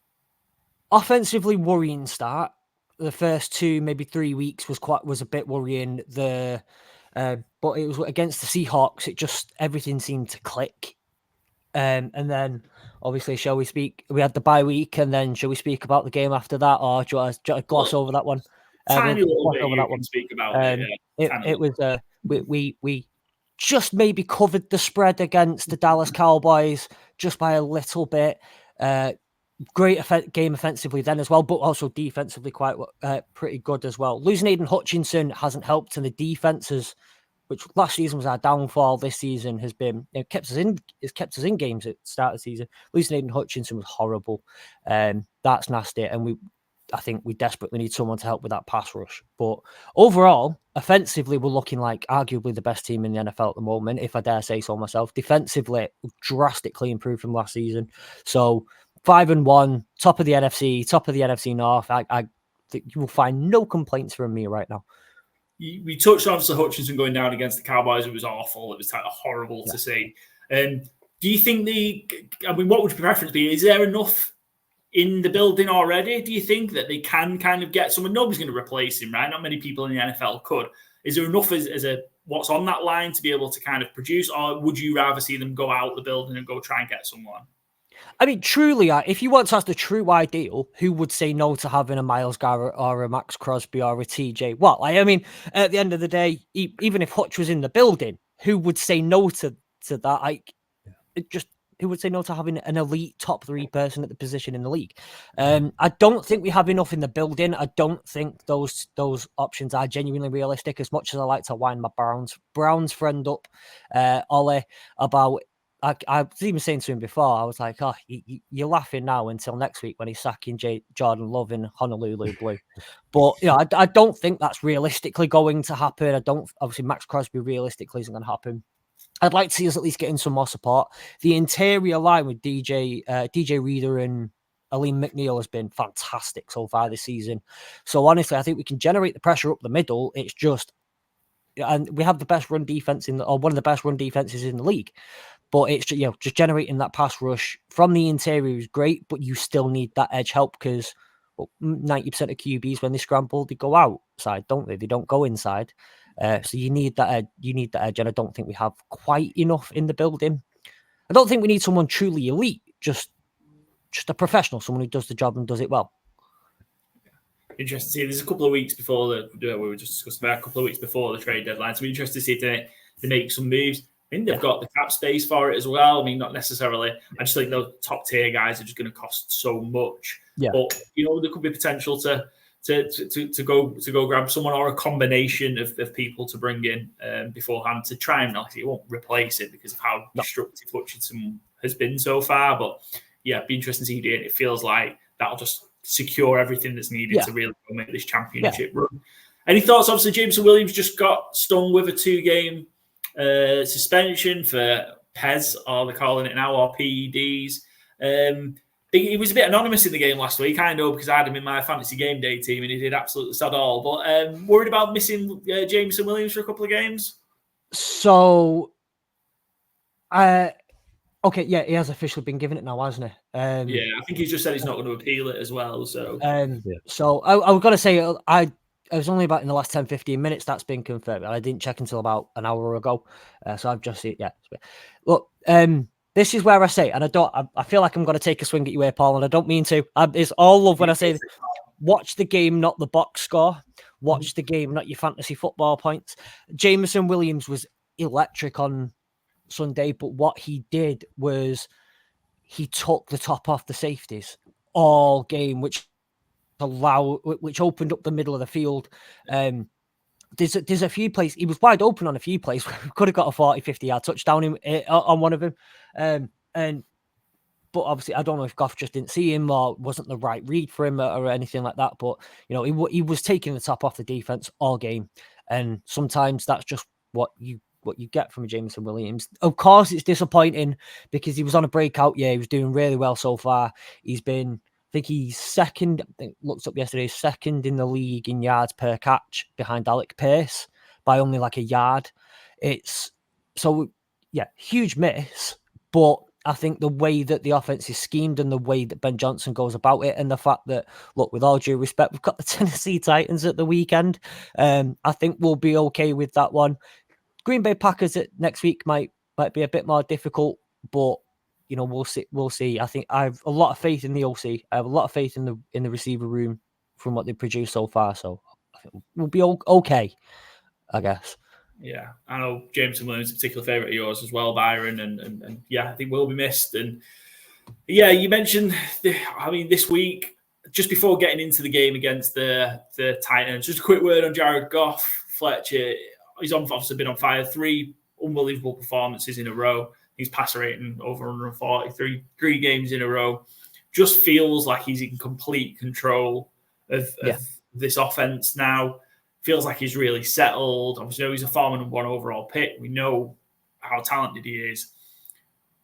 Offensively worrying start. The first 2, maybe 3 weeks was a bit worrying. But it was against the Seahawks. It just everything seemed to click. And then obviously, shall we speak? We had the bye week, and then shall we speak about the game after that, or do you want to gloss over that one? Tiny little bit you can speak about it was we just maybe covered the spread against the Dallas Cowboys just by a little bit. Great game offensively then as well, but also defensively quite pretty good as well. Losing Aiden Hutchinson hasn't helped, and the defenses, which last season was our downfall, this season has been kept us in games at the start of the season. Losing Aiden Hutchinson was horrible. That's nasty, and I think we desperately need someone to help with that pass rush. But overall, offensively, we're looking like arguably the best team in the NFL at the moment, if I dare say so myself. Defensively, drastically improved from last season. So 5-1, top of the NFC North. I think you will find no complaints from me right now. We touched on obviously Hutchinson going down against the Cowboys. It was awful. It was kind of horrible to see. Do you think what would your preference be? Is there enough in the building already? Do you think that they can kind of get someone? Nobody's going to replace him, right? Not many people in the NFL could. Is there enough as a what's on that line to be able to kind of produce, or would you rather see them go out the building and go try and get someone? I mean, truly, if you want to ask the true ideal, who would say no to having a Myles Garrett or a Max Crosby or a TJ Watt? I mean, at the end of the day, even if Hutch was in the building, who would say no to that? Who would say no to having an elite top 3 person at the position in the league? I don't think we have enough in the building. I don't think those options are genuinely realistic, as much as I like to wind my Browns friend up, Ollie, about... I was even saying to him before, I was like, oh, you're laughing now until next week when he's sacking Jordan Love in Honolulu Blue. But, I don't think that's realistically going to happen. Obviously, Max Crosby realistically isn't going to happen. I'd like to see us at least getting some more support. The interior line with DJ Reader and Aleem McNeil has been fantastic so far this season. So honestly, I think we can generate the pressure up the middle. It's just, and we have the best run defense or one of the best run defenses in the league. But it's just generating that pass rush from the interior is great, but you still need that edge help because 90% of QBs, when they scramble, they go outside, don't they? They don't go inside. So you need that edge. You need that edge, and I don't think we have quite enough in the building. I don't think we need someone truly elite, just a professional, someone who does the job and does it well. Interesting to see. There's a couple of weeks before we were just discussing about a couple of weeks before the trade deadline. So we're interested to see if they make some moves. I think they've got the cap space for it as well. I mean, not necessarily. I just think those top tier guys are just going to cost so much. Yeah. But there could be potential to go grab someone or a combination of people to bring in beforehand to try and obviously it won't replace it because of how destructive Hutchinson has been so far. But yeah, it'd be interesting to see it. It feels like that'll just secure everything that's needed to really make this championship run. Any thoughts? Obviously, Jameson Williams just got stung with a 2-game suspension for PES, or they're calling it now, or PEDs. He was a bit anonymous in the game last week, I know, because I had him in my fantasy game day team and he did absolutely sad all. But worried about missing Jameson Williams for a couple of games? So, okay, yeah, he has officially been given it now, hasn't he? I think he's just said he's not going to appeal it as well. So, so I was going to say, I was only about in the last 10, 15 minutes that's been confirmed. I didn't check until about an hour ago. So I've just seen it. Yeah. Look, this is where I say, and I feel like I'm going to take a swing at you here, Paul, and I don't mean to. It's all love when I say, watch the game, not the box score. Watch the game, not your fantasy football points. Jameson Williams was electric on Sunday, but what he did was he took the top off the safeties all game, which opened up the middle of the field. There's a few plays. He was wide open on a few plays where we could have got a 40, 50-yard touchdown on one of them. But but obviously I don't know if Goff just didn't see him or wasn't the right read for him or anything like that. But he was taking the top off the defense all game, and sometimes that's just what you get from Jameson Williams. Of course, it's disappointing because he was on a breakout year. He was doing really well so far. He's been, I think he's second. I think looked up yesterday, second in the league in yards per catch behind Alec Pierce by only like a yard. It's so huge miss, but I think the way that the offense is schemed and the way that Ben Johnson goes about it, and the fact that, look, with all due respect, we've got the Tennessee Titans at the weekend. I think we'll be okay with that one. Green Bay Packers next week might be a bit more difficult, but we'll see. We'll see. I think I have a lot of faith in the OC. I have a lot of faith in the receiver room from what they've produced so far. So I think we'll be okay, I guess. Yeah, I know Jameson Williams is a particular favourite of yours as well, Byron, and I think will be missed. And yeah, you mentioned, this week, just before getting into the game against the Titans, just a quick word on Jared Goff. Fletch, he's obviously been on fire. 3 unbelievable performances in a row. He's passer rating over 140, 3 games in a row. Just feels like he's in complete control of this offense now. Feels like he's really settled. Obviously, he's a former #1 overall pick. We know how talented he is.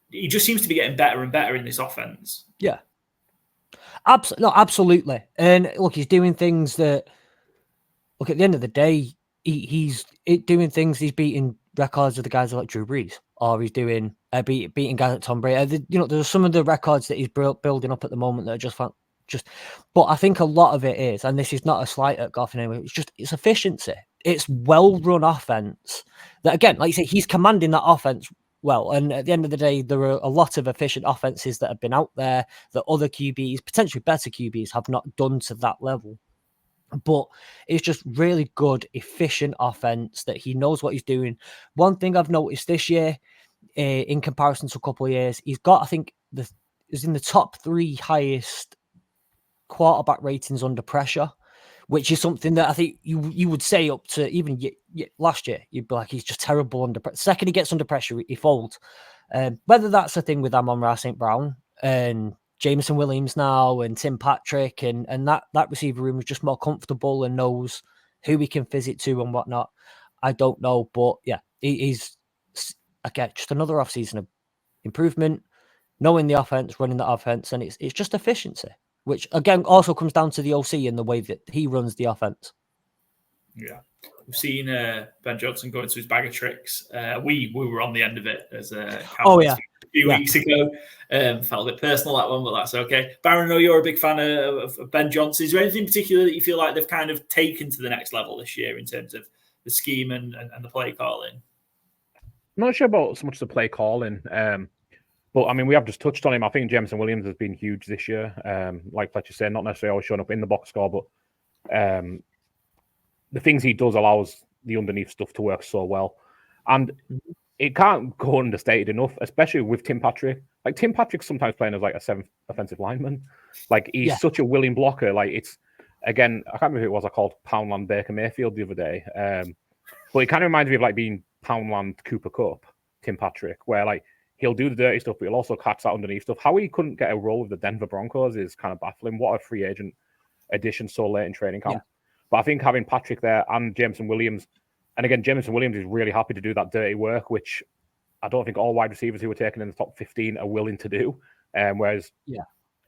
He just seems to be getting better and better in this offense. Yeah. Absolutely. And look, he's doing things that, look, at the end of the day, he's doing things. He's beating records of the guys like Drew Brees, or he's doing beating guys like Tom Brady. There's some of the records that he's building up at the moment that are just but I think a lot of it is, and this is not a slight at Goff anyway, it's efficiency. It's well-run offense that, again, like you say, he's commanding that offense well. And at the end of the day, there are a lot of efficient offenses that have been out there that other QBs, potentially better QBs, have not done to that level. But it's just really good, efficient offense that he knows what he's doing. One thing I've noticed this year, in comparison to a couple of years, he's got, I think, is in the top 3 highest quarterback ratings under pressure, which is something that I think you would say up to even last year. You'd be like, he's just terrible under pressure. Second he gets under pressure, he folds. Whether that's the thing with Amon-Ra St. Brown and Jameson Williams now and Tim Patrick and that receiver room is just more comfortable and knows who he can fizz it to and whatnot, I don't know. But yeah, he's, again, just another offseason of improvement, knowing the offense, running the offense, and it's just efficiency, which again also comes down to the OC and the way that he runs the offense. Yeah, we've seen Ben Johnson go into his bag of tricks. We were on the end of it as a few weeks ago. Felt a bit personal, that one, but that's okay. Byron, I know you're a big fan of Ben Johnson. Is there anything in particular that you feel like they've kind of taken to the next level this year in terms of the scheme and the play calling? I'm not sure about so much the play calling. But, I mean, we have just touched on him. I think Jameson Williams has been huge this year. Like Fletcher said, not necessarily always showing up in the box score, but the things he does allows the underneath stuff to work so well. And it can't go understated enough, especially with Tim Patrick. Like, Tim Patrick's sometimes playing as, like, a 7th offensive lineman. Like, he's such a willing blocker. Like, it's, again, I can't remember who it was I called Poundland Baker Mayfield the other day. But it kind of reminds me of, like, being Poundland Cooper Kupp, Tim Patrick, where, like, he'll do the dirty stuff, but he'll also catch that underneath stuff. How he couldn't get a role with the Denver Broncos is kind of baffling. What a free agent addition so late in training camp. Yeah. But I think having Patrick there and Jameson Williams, and again, Jameson Williams is really happy to do that dirty work, which I don't think all wide receivers who were taken in the top 15 are willing to do. Whereas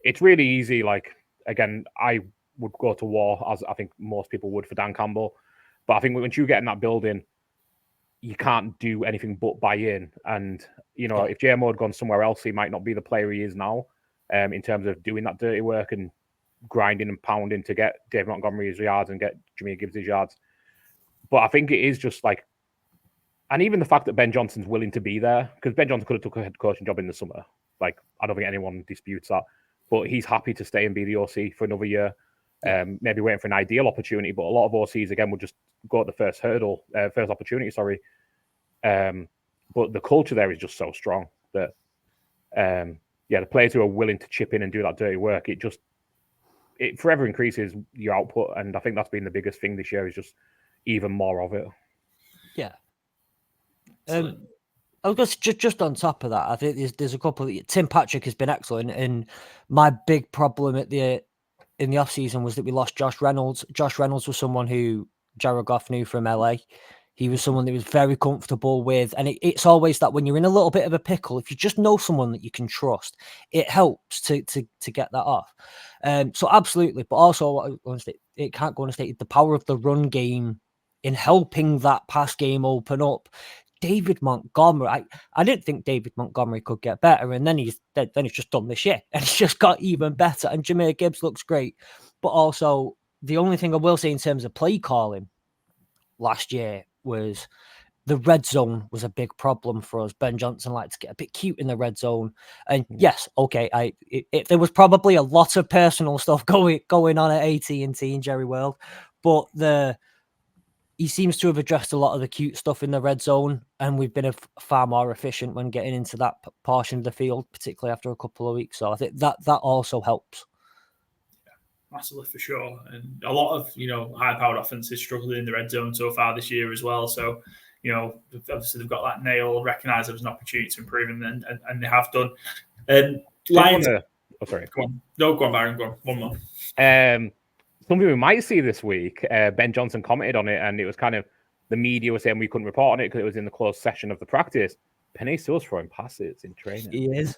it's really easy. Like, again, I would go to war, as I think most people would, for Dan Campbell. But I think once you get in that building, you can't do anything but buy in. And, if JMO had gone somewhere else, he might not be the player he is now in terms of doing that dirty work and grinding and pounding to get Dave Montgomery his yards and get Jameer Gibbs his yards. But I think it is just like, and even the fact that Ben Johnson's willing to be there, because Ben Johnson could have took a head coaching job in the summer. Like, I don't think anyone disputes that. But he's happy to stay and be the OC for another year. Maybe waiting for an ideal opportunity, but a lot of OCs again would just go at the first opportunity. But the culture there is just so strong that the players who are willing to chip in and do that dirty work, it forever increases your output, and I think that's been the biggest thing this year is just even more of it. Yeah. I was just on top of that. I think there's a couple. Tim Patrick has been excellent, and my big problem in the off season was that we lost Josh Reynolds. Josh Reynolds was someone who Jared Goff knew from LA. He was someone that was very comfortable with, and it's always that when you're in a little bit of a pickle, if you just know someone that you can trust, it helps to get that off. So absolutely, but also it can't go on a state. The power of the run game in helping that pass game open up. David Montgomery, I didn't think David Montgomery could get better, and then he's just done this year, and he's just got even better. And Jahmyr Gibbs looks great, but also the only thing I will say in terms of play calling last year was the red zone was a big problem for us. Ben Johnson liked to get a bit cute in the red zone, and yes, okay, there was probably a lot of personal stuff going on at AT&T in Jerry World, but he seems to have addressed a lot of the cute stuff in the red zone, and we've been far more efficient when getting into that portion of the field, particularly after a couple of weeks. So I think that also helps. Massively for sure. And a lot of, high-powered offenses struggled in the red zone so far this year as well. So, obviously they've got that nail, recognise there was an opportunity to improve, and they have done. Lions. Sorry. Go on. No, go on, Byron. Go on. One more. Something we might see this week, Ben Johnson commented on it, and it was kind of the media was saying we couldn't report on it because it was in the closed session of the practice. Penei Sewell's throwing passes in training. He is.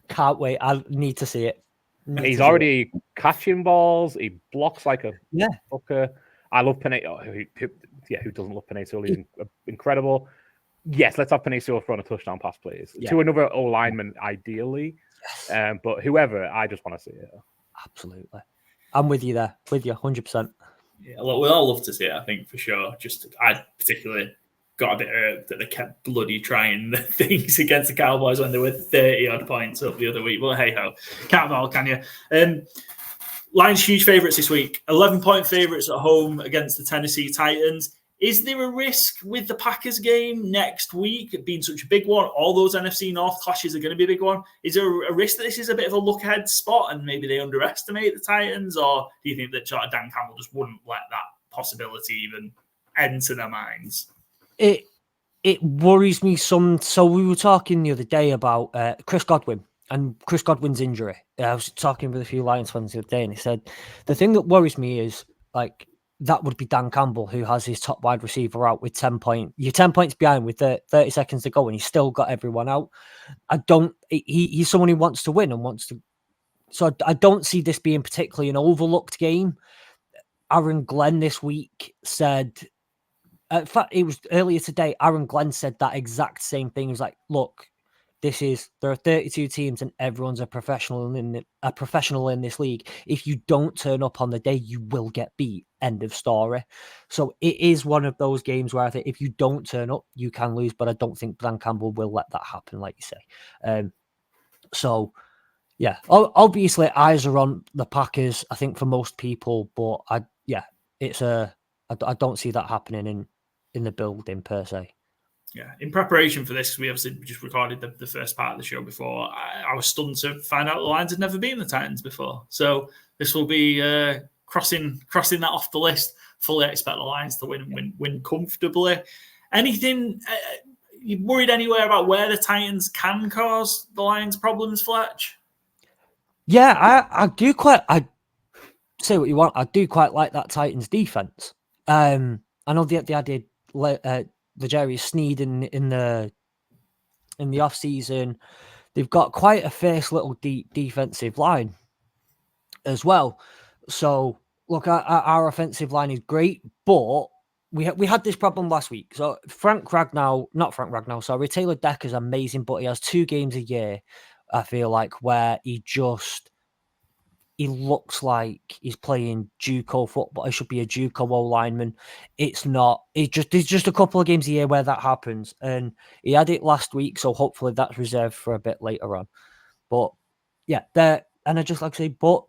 Can't wait. I need to see it. And he's already catching balls. He blocks like a fucker. I love Penei. Who doesn't love Penei Sewell? He's incredible. Yes, let's have Penei Sewell throw a touchdown pass, please. Yeah. To another O lineman, ideally. Yes. But whoever, I just want to see it. Absolutely. I'm with you there. With you, 100%. Yeah, look, we'll all love to see it, I think, for sure. I particularly got a bit irked that they kept bloody trying the things against the Cowboys when they were 30-odd points up the other week. Well, hey-ho. Can't have all, can you? Lions huge favourites this week. 11-point favourites at home against the Tennessee Titans. Is there a risk with the Packers game next week being such a big one? All those NFC North clashes are going to be a big one. Is there a risk that this is a bit of a look-ahead spot and maybe they underestimate the Titans? Or do you think that Dan Campbell just wouldn't let that possibility even enter their minds? It worries me some. So we were talking the other day about Chris Godwin and Chris Godwin's injury. I was talking with a few Lions fans the other day, and he said, the thing that worries me is, like, that would be Dan Campbell, who has his top wide receiver out with 10 points. You're 10 points behind with 30 seconds to go, and he's still got everyone out. He's someone who wants to win and wants to. So I don't see this being particularly an overlooked game. Aaron Glenn this week said, in fact, it was earlier today, Aaron Glenn said that exact same thing. He was like, look, there are 32 teams and everyone's a professional in this league. If you don't turn up on the day, you will get beat. End of story. So it is one of those games where I think if you don't turn up, you can lose, but I don't think Dan Campbell will let that happen, like you say. So yeah, obviously eyes are on the Packers, I think, for most people, but I don't see that happening in the building per se. Yeah, in preparation for this, we obviously just recorded the first part of the show before. I was stunned to find out the Lions had never beaten the Titans before. So this will be crossing that off the list. Fully expect the Lions to win comfortably. Anything, you worried anywhere about where the Titans can cause the Lions problems, Fletch? Yeah, I do quite. I say what you want. I do quite like that Titans defense. I know they added L'Jarius Sneed in the off season. They've got quite a fierce little defensive line as well. So look, our offensive line is great, but we had this problem last week. So Taylor Decker's amazing, but he has 2 games a year, I feel like, where he looks like he's playing JUCO football. He should be a JUCO O-lineman. It's not. There's just a couple of games a year where that happens. And he had it last week, so hopefully that's reserved for a bit later on. But yeah, and I just like to say, but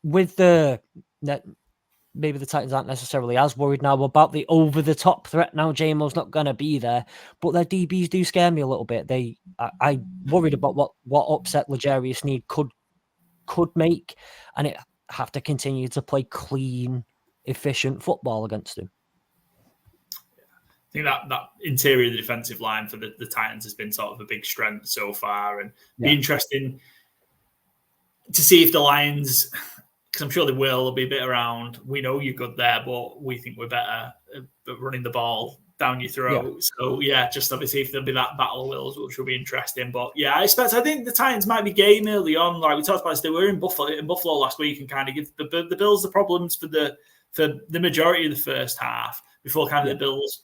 with maybe the Titans aren't necessarily as worried now about the over-the-top threat. Now JMO's not going to be there, but their DBs do scare me a little bit. I worried about what upset L'Jarius Sneed could make, and it have to continue to play clean, efficient football against him. I think that interior of the defensive line for the Titans has been sort of a big strength so far, and be interesting to see if the Lions, because I'm sure they will be a bit around. We know you're good there, but we think we're better at running the ball down your throat. Yeah. So just obviously if there'll be that battle of wills, which will be interesting. But yeah, I think the Titans might be game early on. Like we talked about, they were in Buffalo last week and kind of give the Bills the problems for the majority of the first half before kind of the Bills,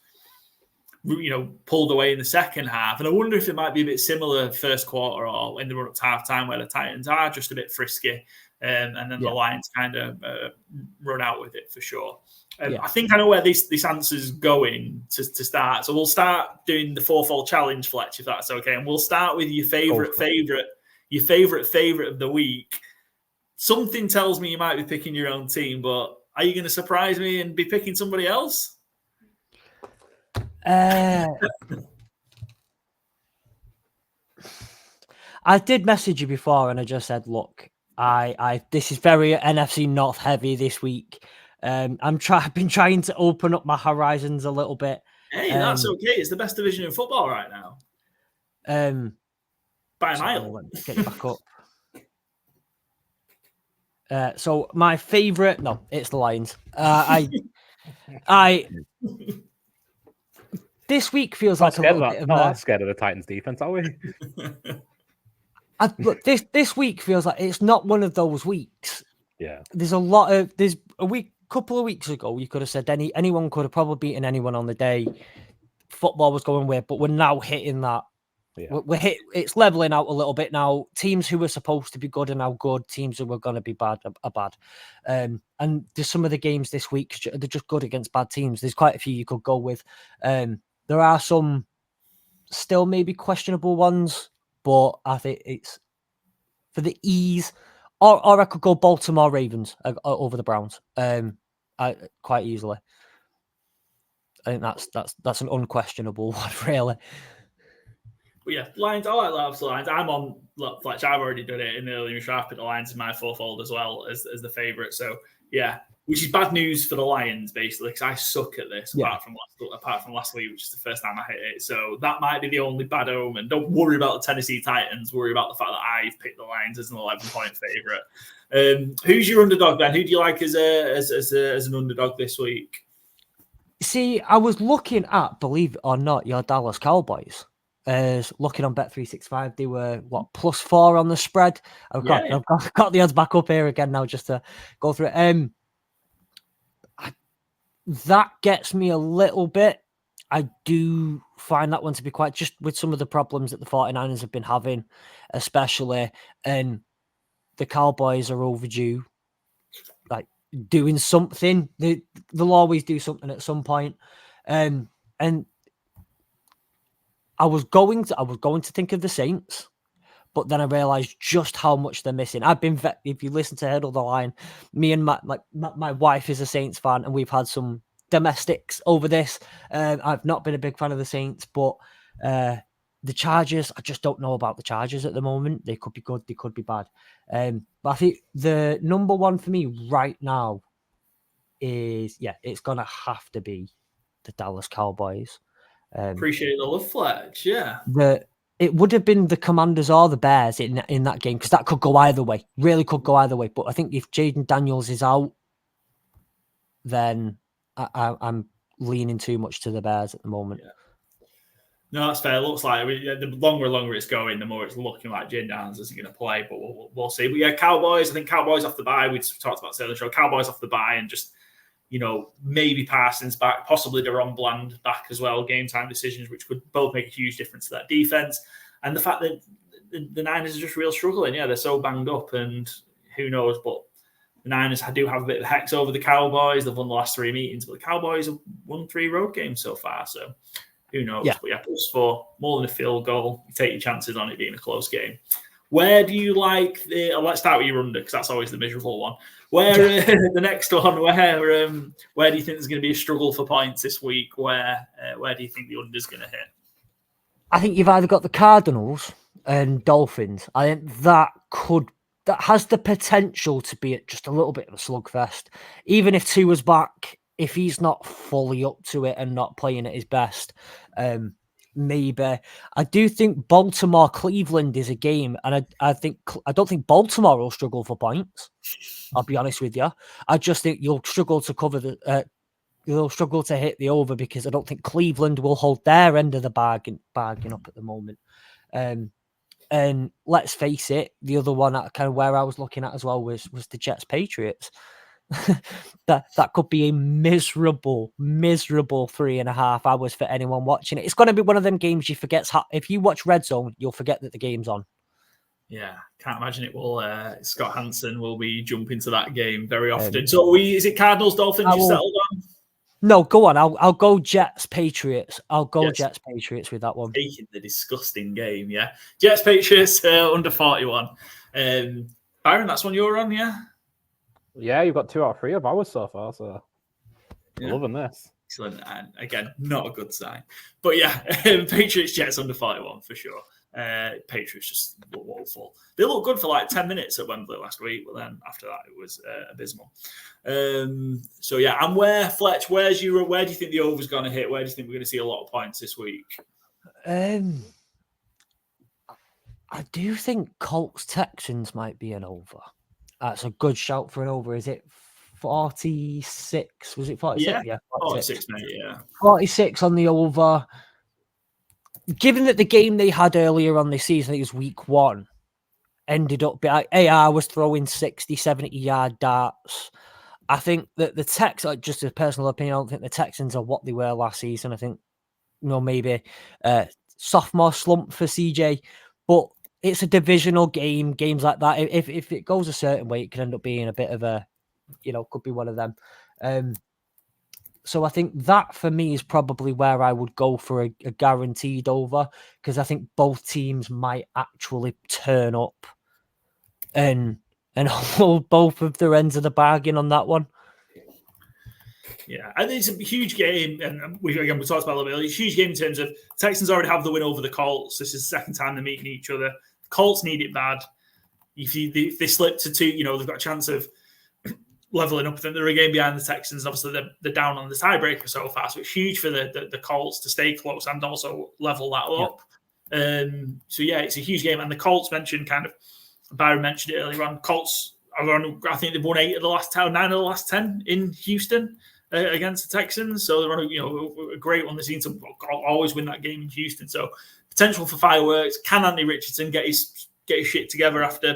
pulled away in the second half. And I wonder if it might be a bit similar first quarter or when they run up to half time where the Titans are just a bit frisky. And then the Lions kind of run out with it for sure. I think I know where this answer's going to start. So we'll start doing the fourfold challenge, Fletch, if that's okay. And we'll start with your favorite of the week. Something tells me you might be picking your own team, but are you going to surprise me and be picking somebody else? I did message you before and I just said, look, this is very NFC North heavy this week. I've been trying to open up my horizons a little bit. Hey, that's okay. It's the best division in football right now. By a mile. Let me get it back up. So my favorite, it's the Lions. This week feels like a little bit of not scared of the Titans defense, are we? Look, this week feels like it's not one of those weeks. Yeah, there's couple of weeks ago, you could have said anyone could have probably beaten anyone on the day. Football was going weird, but we're now hitting that. Yeah. It's leveling out a little bit now. Teams who were supposed to be good are now good. Teams who were going to be bad are bad. And there's some of the games this week, they're just good against bad teams. There's quite a few you could go with. There are some still maybe questionable ones, but I think it's for the ease. Or I could go Baltimore Ravens over the Browns quite easily. I think that's an unquestionable one, really. But yeah, Lions, I like the Lions. I'm on Fletch. I've already done it in the early draft, but the Lions is my fourfold as well as the favourite. So yeah, which is bad news for the Lions basically because I suck at this apart from last week, which is the first time I hit it. So that might be the only bad omen. Don't worry about the Tennessee Titans. Worry about the fact that I've picked the Lions as an 11-point favourite. Who's your underdog, Ben? Who do you like as an underdog this week? See, I was looking at, believe it or not, your Dallas Cowboys. Looking on Bet365, they were +4 on the spread. I've got the odds back up here again now just to go through it. That gets me a little bit. I do find that one to be quite just with some of the problems that the 49ers have been having, especially, and the Cowboys are overdue, like doing something. They'll always do something at some point, and I was going to think of the Saints, but then I realized just how much they're missing. If you listen to Head of the Line, me and my wife is a Saints fan, and we've had some domestics over this. I've not been a big fan of the Saints, but the Chargers, I just don't know about the Chargers at the moment. They could be good, they could be bad. But I think the number one for me right now is, it's going to have to be the Dallas Cowboys. Appreciate the love, Fletch. Yeah. It would have been the Commanders or the Bears in that game because that could go either way. Really could go either way. But I think if Jaden Daniels is out, then I'm leaning too much to the Bears at the moment. Yeah. No, that's fair. It looks like the longer it's going, the more it's looking like Jaden Daniels isn't going to play. But we'll see. But yeah, Cowboys. I think Cowboys off the bye. We talked about the show. Cowboys off the bye and just. Maybe Parsons back, possibly DeRon Bland back as well. Game time decisions, which could both make a huge difference to that defense. And the fact that the Niners are just real struggling. Yeah, they're so banged up, and who knows? But the Niners do have a bit of hex over the Cowboys. They've won the last 3 meetings, but the Cowboys have won 3 road games so far. So who knows? Yeah. But yeah, +4, more than a field goal. You take your chances on it being a close game. Where do you like let's start with your under because that's always the miserable one. Where the next one? Where do you think there's going to be a struggle for points this week? Where do you think the under is going to hit? I think you've either got the Cardinals and Dolphins. I think that has the potential to be just a little bit of a slugfest. Even if Tua's back, if he's not fully up to it and not playing at his best, maybe. I do think Baltimore-Cleveland is a game, and I don't think Baltimore will struggle for points. I'll be honest with you. I just think you'll struggle to cover you'll struggle to hit the over, because I don't think Cleveland will hold their end of the bargain up at the moment. And let's face it, the other one kind of where I was looking at as well was the Jets-Patriots. that could be a miserable 3.5 hours for anyone watching it. It's going to be one of them games you forget. If you watch Red Zone, you'll forget that the game's on. Yeah, can't imagine it will. Scott Hansen will be jumping to that game very often. So is it Cardinals, Dolphins you settled on? No, go on. I'll go Jets Patriots. I'll go Jets Patriots with that one. Taking the disgusting game, yeah. Jets Patriots under 41. Byron, that's one you're on, yeah. Yeah, you've got 2 out of 3 of ours so far, so loving this. Excellent. And again, not a good sign. But yeah, Patriots Jets under 41 for sure. Patriots just look woeful. They looked good for like 10 minutes at Wembley last week, but then after that it was abysmal. So yeah, and Fletch, where do you think the over's going to hit? Where do you think we're going to see a lot of points this week? I do think Colts Texans might be an over. That's a good shout for an over. Is it 46? Was it 46? Yeah, 46, mate, yeah. 46 on the over. Given that the game they had earlier on this season, I think it was week 1, ended up AR was throwing 60, 70-yard darts. I think that the Texans, just a personal opinion, I don't think the Texans are what they were last season. I think, maybe sophomore slump for CJ, but it's a divisional game. Games like that, if it goes a certain way, it could end up being a bit of a, could be one of them. So I think that for me is probably where I would go for a guaranteed over, because I think both teams might actually turn up and hold both of their ends of the bargain on that one. Yeah, and it's a huge game, and we talked about it a little bit. It's a huge game in terms of Texans already have the win over the Colts. This is the second time they're meeting each other. Colts need it bad. If they slip to 2, they've got a chance of leveling up. I think they're a game behind the Texans. Obviously, they're down on the tiebreaker so far, so it's huge for the Colts to stay close and also level that up. So yeah, it's a huge game. And the Colts mentioned, Byron mentioned it earlier on. Colts are on, I think they've won 9 of the last 10 in Houston against the Texans. So they're on a great one. They seem to always win that game in Houston. So potential for fireworks. Can Anthony Richardson get his shit together after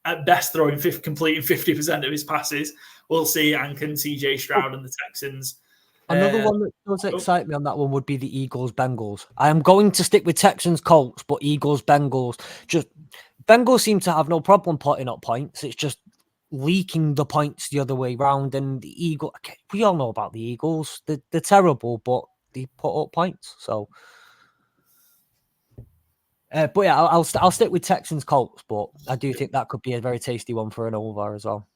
at best completing 50% of his passes? We'll see. And can CJ Stroud and the Texans. Another one that does excite me on that one would be the Eagles-Bengals. I am going to stick with Texans-Colts, but Eagles-Bengals. Bengals seem to have no problem potting up points. It's just leaking the points the other way round. And the Eagles, we all know about the Eagles. They're terrible, but they put up points. So, but yeah, I'll stick with Texans-Colts, but I do think that could be a very tasty one for an over as well.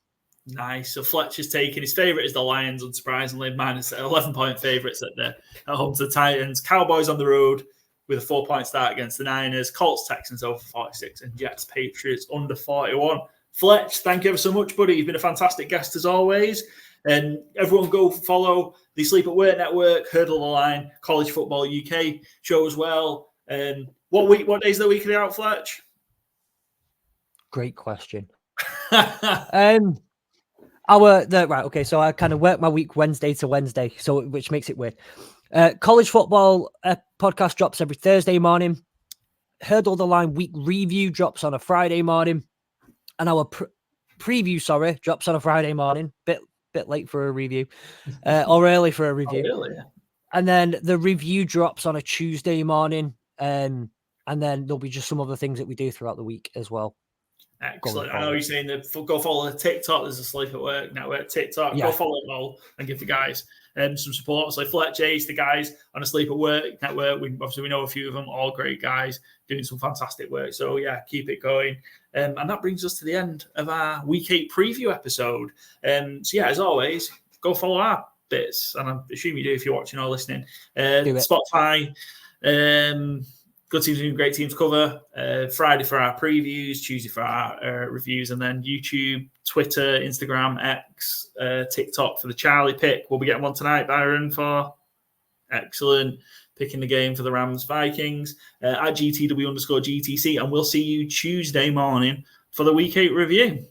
Nice. So Fletch is taking his favourite is the Lions, unsurprisingly. Minus 11-point favourites at home to the Titans. Cowboys on the road with a 4-point start against the Niners. Colts, Texans over 46, and Jets, Patriots under 41. Fletch, thank you ever so much, buddy. You've been a fantastic guest as always. And everyone go follow the Sleep at Work Network, Hurdle the Line, College Football UK show as well. What days of the week are they out, Fletch? Great question. Okay, so I kind of work my week Wednesday to Wednesday, so which makes it weird. College football podcast drops every Thursday morning. Hurdle the Line week review drops on a Friday morning, and our preview, drops on a Friday morning. Bit late for a review, or early for a review. Oh, really? And then the review drops on a Tuesday morning, and then there'll be just some other things that we do throughout the week as well. Excellent. I know you're saying that go follow the TikTok. There's a Sleep at Work Network TikTok. Yeah. Go follow them all and give the guys some support. Obviously, Fletch, Ace, the guys on a Sleep at Work Network. We know a few of them, all great guys doing some fantastic work. So yeah, keep it going. And that brings us to the end of our Week 8 preview episode. So yeah, as always, go follow our bits, and I assume you do if you're watching or listening. Spotify. Good teams win, great teams cover. Friday for our previews, Tuesday for our reviews, and then YouTube, Twitter, Instagram, X, TikTok for the Charlie pick. We'll be getting one tonight, Byron, for excellent picking the game for the Rams Vikings at GTW_GTC, and we'll see you Tuesday morning for the Week 8 review.